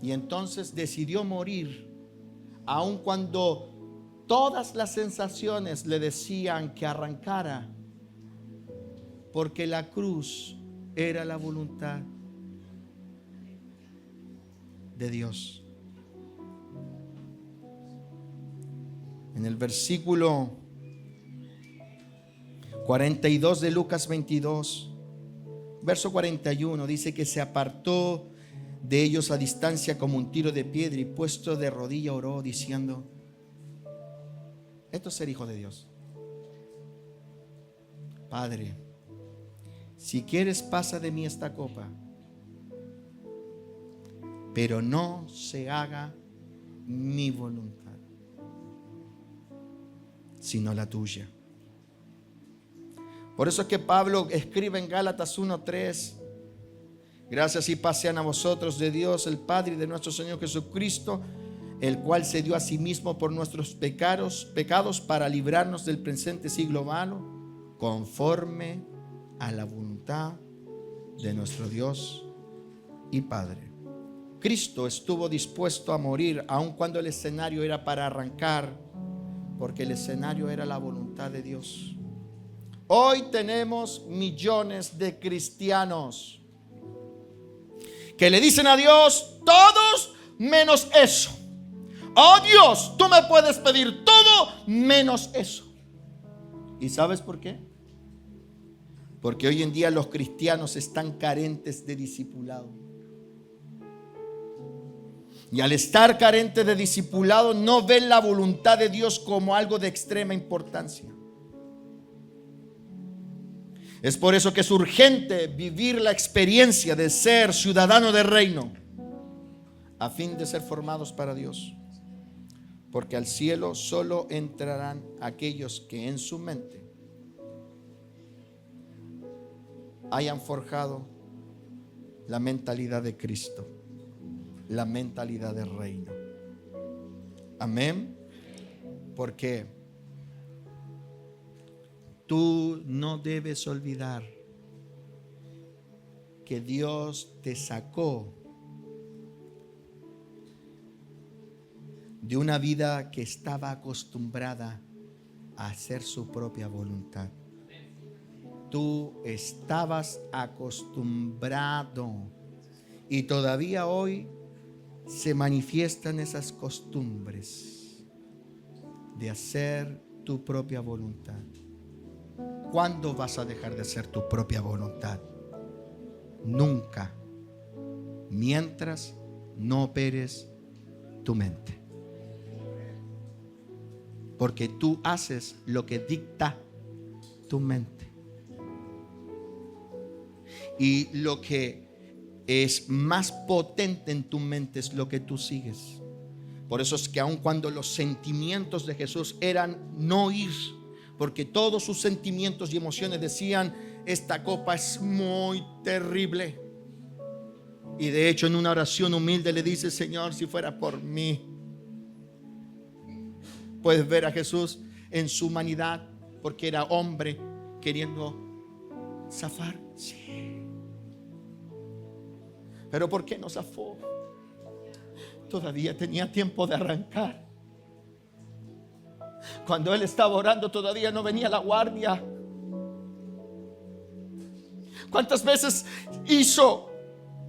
Y entonces decidió morir, aun cuando todas las sensaciones le decían que arrancara, porque la cruz era la voluntad de Dios. En el versículo 42 de Lucas 22, verso 41, dice que se apartó de ellos a distancia como un tiro de piedra y puesto de rodilla oró diciendo: esto es ser hijo de Dios. Padre, si quieres, pasa de mí esta copa, pero no se haga mi voluntad, sino la tuya. Por eso es que Pablo escribe en Gálatas 1:3: gracias y paz sean a vosotros de Dios el Padre y de nuestro Señor Jesucristo, el cual se dio a sí mismo por nuestros pecados para librarnos del presente siglo malo, conforme a la voluntad de nuestro Dios y Padre. Cristo estuvo dispuesto a morir aun cuando el escenario era para arrancar, porque el escenario era la voluntad de Dios. Hoy tenemos millones de cristianos que le dicen a Dios todos menos eso. Oh Dios, tú me puedes pedir todo menos eso. ¿Y sabes por qué? Porque hoy en día los cristianos están carentes de discipulado. Y al estar carentes de discipulado, no ven la voluntad de Dios como algo de extrema importancia. Es por eso que es urgente vivir la experiencia de ser ciudadano del reino, a fin de ser formados para Dios. Porque al cielo solo entrarán aquellos que en su mente hayan forjado la mentalidad de Cristo, la mentalidad del reino. Amén. Porque tú no debes olvidar que Dios te sacó de una vida que estaba acostumbrada a hacer su propia voluntad. Tú estabas acostumbrado y todavía hoy se manifiestan esas costumbres de hacer tu propia voluntad. ¿Cuándo vas a dejar de hacer tu propia voluntad? Nunca, mientras no operes tu mente. Porque tú haces lo que dicta tu mente. Y lo que es más potente en tu mente es lo que tú sigues. Por eso es que aun cuando los sentimientos de Jesús eran no ir, porque todos sus sentimientos y emociones decían: esta copa es muy terrible. Y de hecho en una oración humilde le dice: Señor, si fuera por mí. Puedes ver a Jesús en su humanidad, porque era hombre queriendo zafar. Sí. Pero ¿por qué no zafó? Todavía tenía tiempo de arrancar. Cuando él estaba orando todavía no venía la guardia. ¿Cuántas veces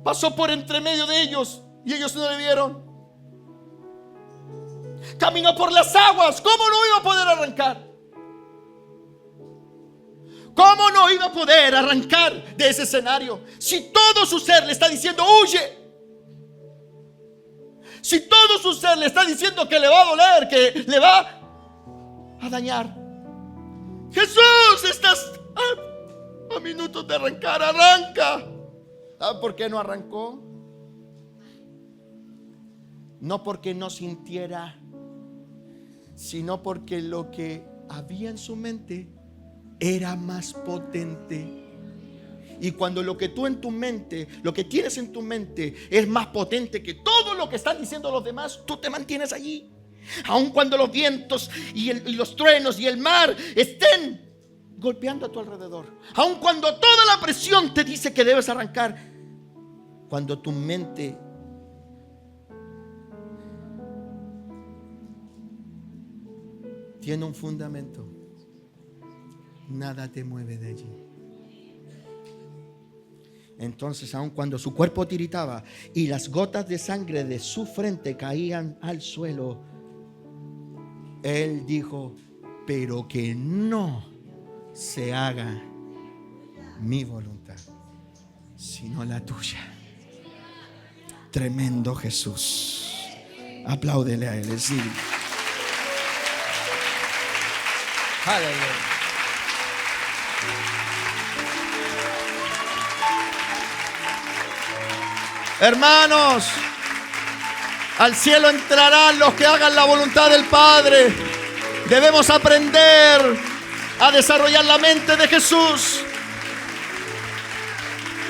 pasó por entre medio de ellos y ellos no le vieron? Caminó por las aguas. ¿Cómo no iba a poder arrancar? ¿Cómo no iba a poder arrancar de ese escenario? Si todo su ser le está diciendo huye. Si todo su ser le está diciendo que le va a doler, que le va a dañar. Jesús, estás a minutos de arrancar, arranca. ¿Sabe por qué no arrancó? No porque no sintiera, sino porque lo que había en su mente era más potente. Y cuando lo que tú en tu mente, lo que tienes en tu mente es más potente que todo lo que están diciendo los demás, tú te mantienes allí. Aun cuando los vientos y los truenos y el mar estén golpeando a tu alrededor, aun cuando toda la presión te dice que debes arrancar, cuando tu mente tiene un fundamento, nada te mueve de allí. Entonces, aun cuando su cuerpo tiritaba y las gotas de sangre de su frente caían al suelo, él dijo: pero que no se haga mi voluntad, sino la tuya. Tremendo Jesús. Apláudele a él. Sí. Aleluya. Hermanos, al cielo entrarán los que hagan la voluntad del Padre. Debemos aprender a desarrollar la mente de Jesús.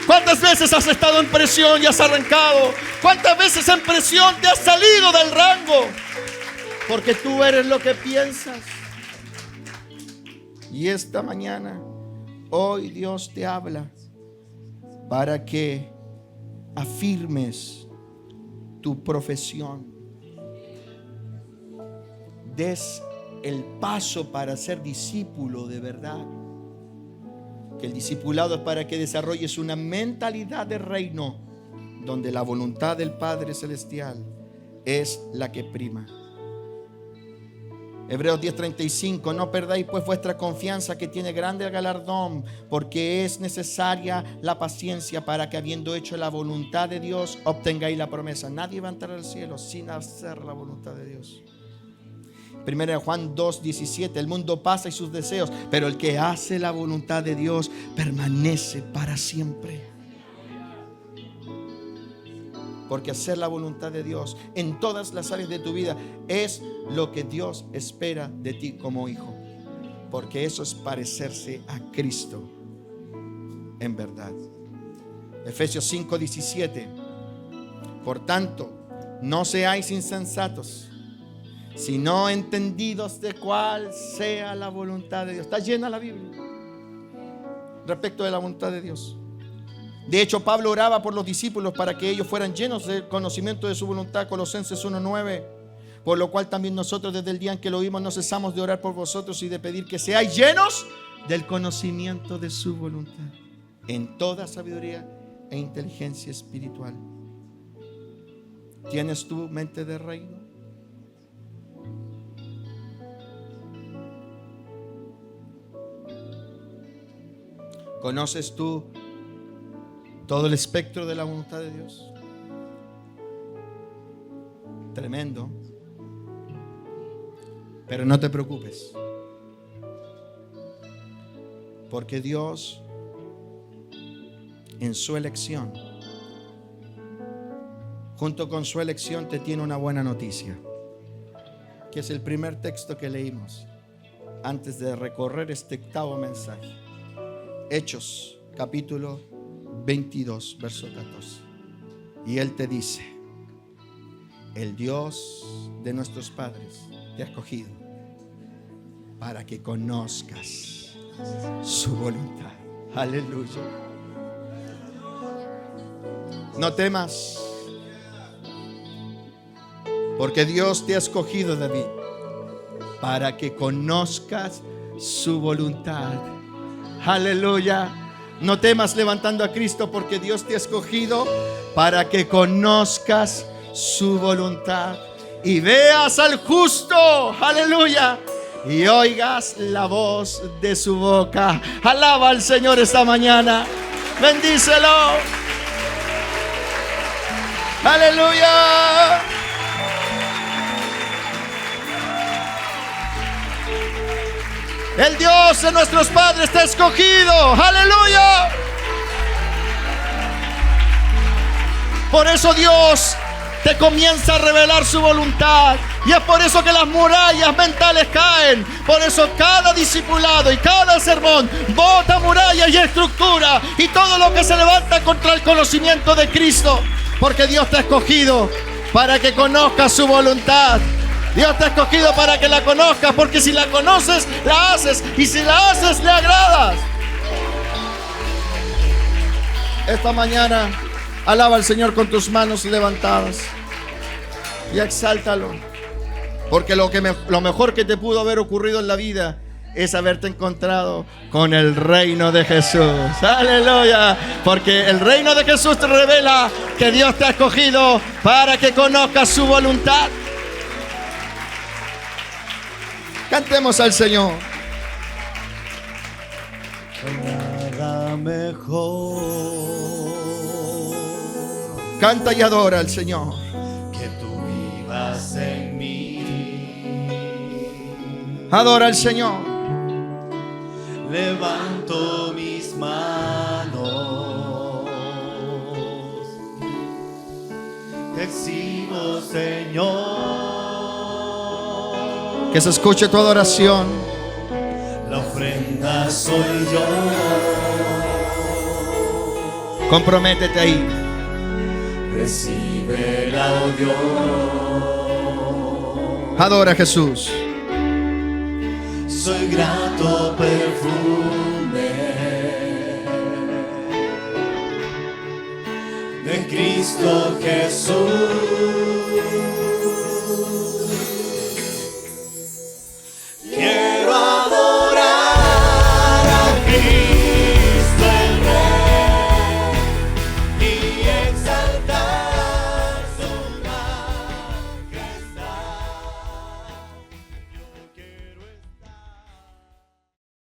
¿Cuántas veces has estado en presión y has arrancado? ¿Cuántas veces en presión te has salido del rango? Porque tú eres lo que piensas. Y esta mañana, hoy Dios te habla para que afirmes tu profesión, des el paso para ser discípulo de verdad. que el discipulado es para que desarrolles una mentalidad de reino, donde la voluntad del Padre Celestial es la que prima. Hebreos 10:35, no perdáis pues vuestra confianza, que tiene grande galardón, porque es necesaria la paciencia para que, habiendo hecho la voluntad de Dios, obtengáis la promesa. Nadie va a entrar al cielo sin hacer la voluntad de Dios. 1 Juan 2:17, el mundo pasa y sus deseos, pero el que hace la voluntad de Dios permanece para siempre. Porque hacer la voluntad de Dios en todas las áreas de tu vida es lo que Dios espera de ti como hijo. Porque eso es parecerse a Cristo en verdad. Efesios 5:17, por tanto, no seáis insensatos, sino entendidos de cuál sea la voluntad de Dios. Está llena la Biblia respecto de la voluntad de Dios. De hecho, Pablo oraba por los discípulos para que ellos fueran llenos del conocimiento de su voluntad. Colosenses 1:9. Por lo cual también nosotros, desde el día en que lo oímos, no cesamos de orar por vosotros y de pedir que seáis llenos del conocimiento de su voluntad, en toda sabiduría e inteligencia espiritual. ¿Tienes tu mente de reino? ¿Conoces tú todo el espectro de la voluntad de Dios? Tremendo. Pero no te preocupes, porque Dios, en su elección, junto con su elección, te tiene una buena noticia, que es el primer texto que leímos antes de recorrer este octavo mensaje. Hechos, capítulo 22, verso 14. Y Él te dice: el Dios de nuestros padres te ha escogido para que conozcas su voluntad. Aleluya. No temas, porque Dios te ha escogido, David, para que conozcas su voluntad. Aleluya. No temas levantando a Cristo, porque Dios te ha escogido para que conozcas su voluntad y veas al justo, aleluya, y oigas la voz de su boca. Alaba al Señor esta mañana, bendícelo. Aleluya. El Dios de nuestros padres te ha escogido. Aleluya. Por eso Dios te comienza a revelar su voluntad. Y es por eso que las murallas mentales caen. Por eso cada discipulado y cada sermón bota murallas y estructura y todo lo que se levanta contra el conocimiento de Cristo. Porque Dios te ha escogido para que conozcas su voluntad. Dios te ha escogido para que la conozcas, porque si la conoces, la haces, y si la haces, le agradas. Esta mañana alaba al Señor con tus manos levantadas y exáltalo, porque lo mejor que te pudo haber ocurrido en la vida es haberte encontrado con el reino de Jesús. Aleluya. Porque el reino de Jesús te revela que Dios te ha escogido para que conozcas su voluntad. Cantemos al Señor. Nada mejor. Canta y adora al Señor. Que tú vivas en mí. Adora al Señor. Levanto mis manos. Te exhibo, Señor. Que se escuche tu adoración. La ofrenda soy yo. Comprométete ahí. Recibe el audio. Adora a Jesús. Soy grato perfume de Cristo Jesús.